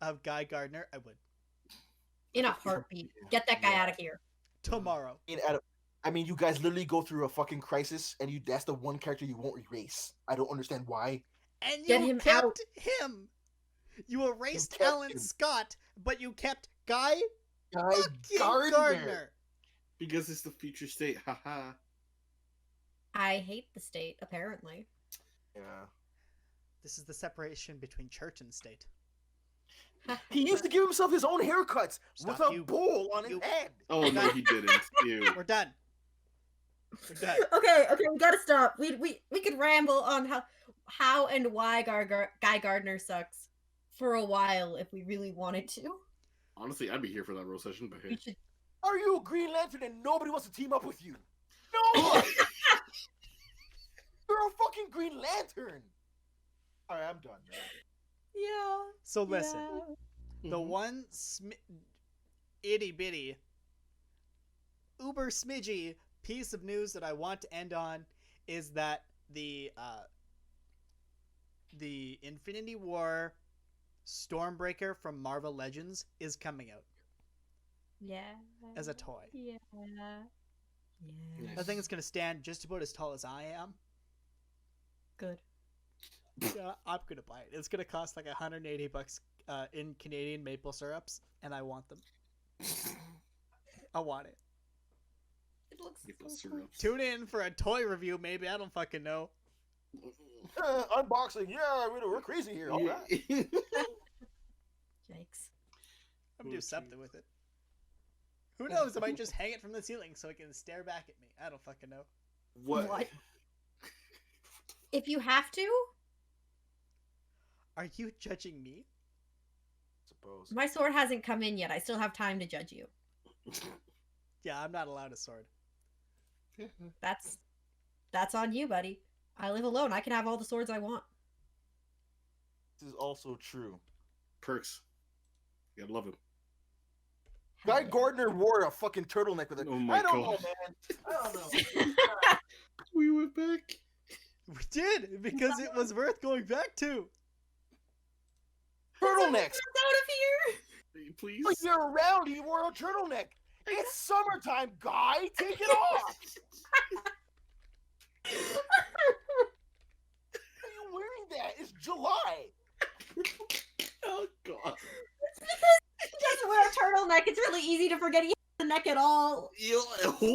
of Guy Gardner, I would. In a heartbeat. Get that guy out of here. Tomorrow. I mean, you guys literally go through a fucking crisis, and that's the one character you won't erase. I don't understand why. And Get you him kept out. him. You erased kept Alan him. Scott, but you kept Guy Guy fucking Gardner. Gardner. Because it's the future state. Haha. I hate the state, apparently. Yeah. This is the separation between church and state. He used to give himself his own haircuts with Stop a you. bowl on his You- head. Oh no, he didn't. Ew. We're done. We're done. Okay, we gotta stop. We could ramble on how and why Guy Gardner sucks for a while if we really wanted to. Honestly, I'd be here for that roast session, but We hey. should. Are you a Green Lantern and nobody wants to team up with you? No! You're a fucking Green Lantern! Alright, I'm done, man. Yeah. So listen, yeah. the Mhm. one itty bitty, uber smidgy piece of news that I want to end on is that the Infinity War Stormbreaker from Marvel Legends is coming out Yeah. as a toy. Yeah. I think it's gonna stand just about as tall as I am. Good. Yeah, I'm gonna buy it. It's gonna cost like $180 in Canadian maple syrups, and I want them. I want it. It looks Maple so cool. syrups. Tune in for a toy review, maybe. I don't fucking know. Unboxing, yeah, we're crazy here. All right. Yikes. I'm gonna do Oh, something jeez. with it. Who knows? I might just hang it from the ceiling so it can stare back at me. I don't fucking know. What? What? If you have to, Are you judging me? Suppose. my sword hasn't come in yet. I still have time to judge you. Yeah, I'm not allowed a sword. That's on you, buddy. I live alone. I can have all the swords I want. This is also true. Perks. You gotta love him. Hell Guy yeah. Gardner wore a fucking turtleneck with it. Oh my I don't know, God. man. I don't know. We went back. We did because it was worth going back to. Turtlenecks. Out of here! Please. Like you're around, he wore a turtleneck. It's summertime, guy. Take it off. Why are you wearing that? It's July. Oh god. It's because he doesn't wear a turtleneck. It's really easy to forget he has a neck at all. Ew. We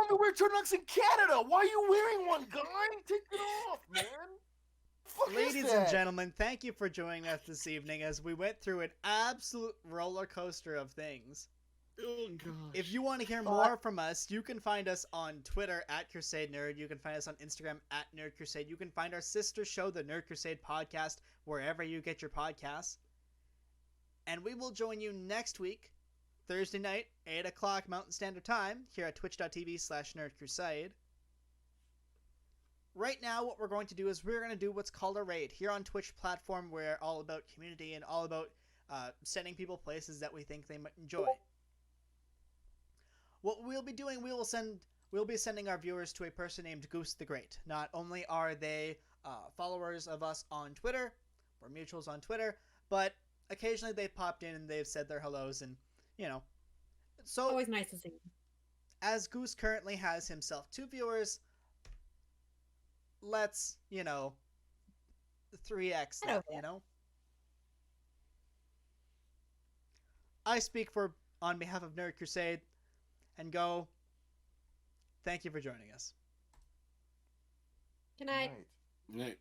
don't wear turtlenecks in Canada. Why are you wearing one, guy? Take it off, man. Fuck is Ladies that? and gentlemen, thank you for joining us this evening as we went through an absolute roller coaster of things. Oh god. If you want to hear more from us, you can find us on Twitter at Crusade Nerd. You can find us on Instagram at Nerd Crusade. You can find our sister show, the Nerd Crusade Podcast, wherever you get your podcasts. And we will join you next week, Thursday night, 8 o'clock Mountain Standard Time, here at twitch.tv/nerdcrusade. Right now, what we're going to do is we're going to do what's called a raid. Here on Twitch platform, we're all about community and all about sending people places that we think they might enjoy. What we'll be doing, we'll be sending our viewers to a person named Goose the Great. Not only are they followers of us on Twitter, we're mutuals on Twitter, but occasionally they've popped in and they've said their hellos and, you know. So, Always nice to see. as Goose currently has himself 2 viewers, let's, 3x that, I speak on behalf of Nerd Crusade and go, thank you for joining us. Good night. Right. Right.